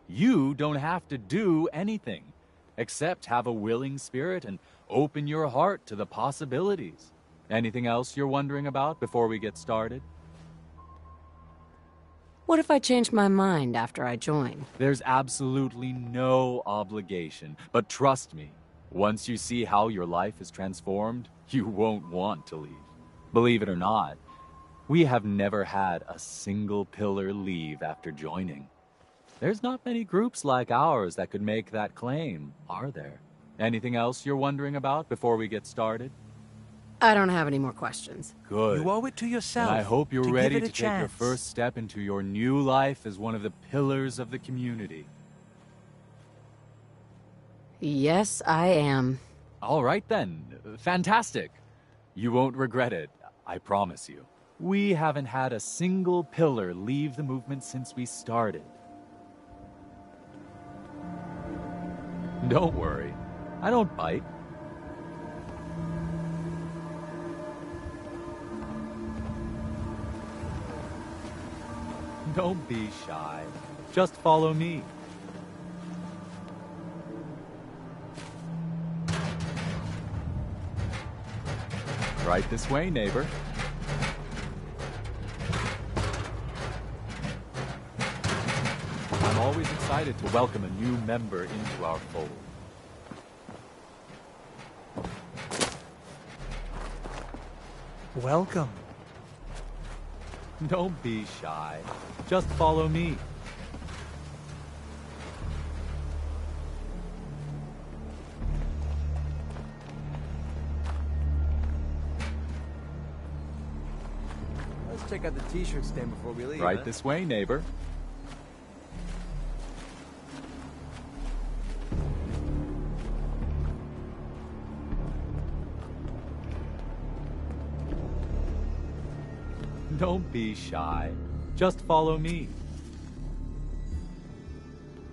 You don't have to do anything, except have a willing spirit and open your heart to the possibilities. Anything else you're wondering about before we get started? What if I change my mind after I join? There's absolutely no obligation, but trust me, once you see how your life is transformed, you won't want to leave. Believe it or not, We have never had a single pillar leave after joining. There's not many groups like ours that could make that claim, are there? Anything else you're wondering about before we get started? I don't have any more questions. Good. You owe it to yourself. And I hope you're to ready give it to a take your chance. first step into your new life as one of the pillars of the community. Yes, I am. All right then. Fantastic. You won't regret it, I promise you. We haven't had a single pillar leave the movement since we started. Don't worry. I don't bite. Don't be shy. Just follow me. Right this way, neighbor. I'm always excited to welcome a new member into our fold. Welcome. Don't be shy. Just follow me. Let's check out the t-shirt stand before we leave. Right this way, neighbor. Don't be shy. Just follow me.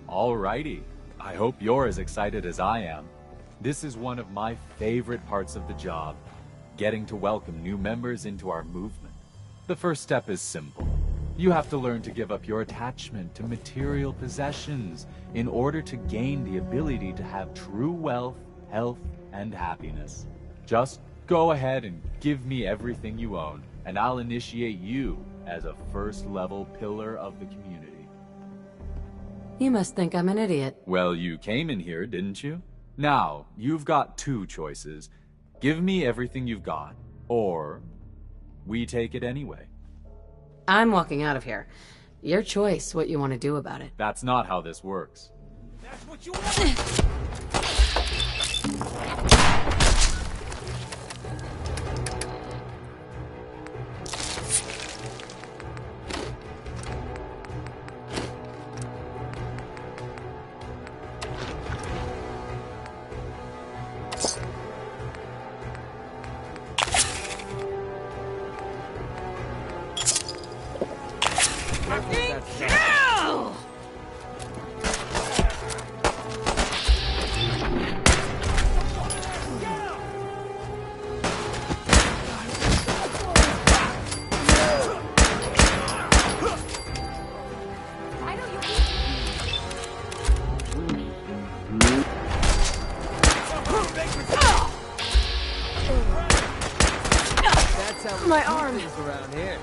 Alrighty. I hope you're as excited as I am. This is one of my favorite parts of the job, getting to welcome new members into our movement. The first step is simple. You have to learn to give up your attachment to material possessions in order to gain the ability to have true wealth, health, and happiness. Just go ahead and give me everything you own, and I'll initiate you as a first-level pillar of the community. You must think I'm an idiot. Well, you came in here, didn't you? Now, you've got two choices. Give me everything you've got, or we take it anyway. I'm walking out of here. Your choice what you want to do about it. That's not how this works. That's what you want. My arm. Around here.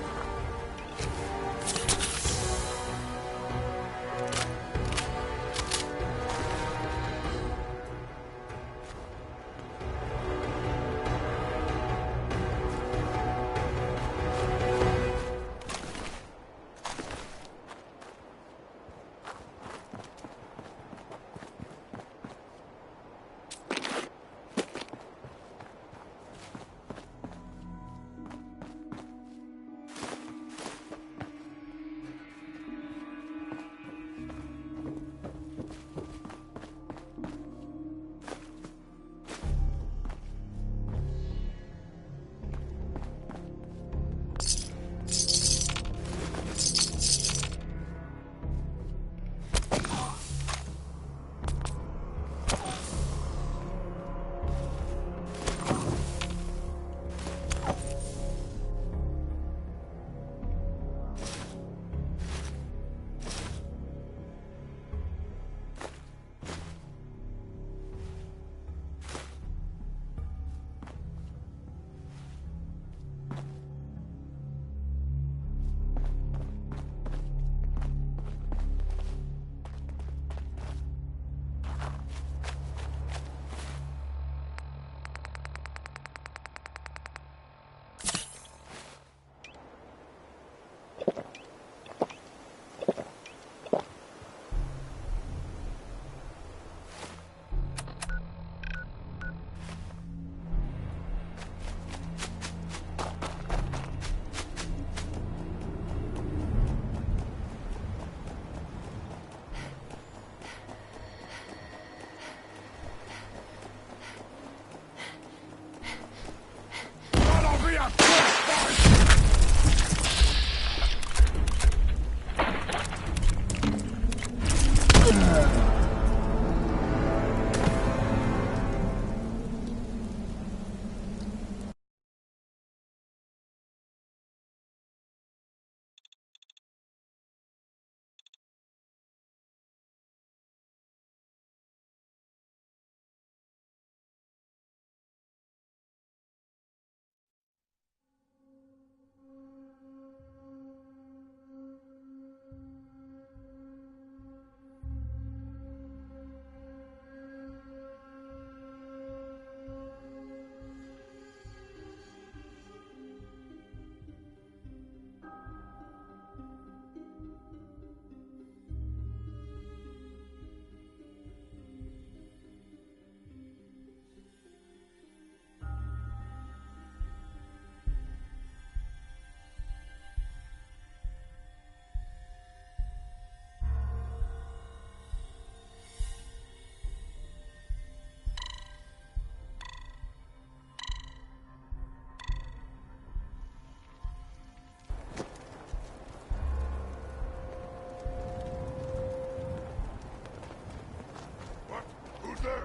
Who's there?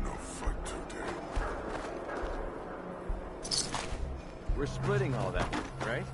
No fight today. We're splitting all that, right?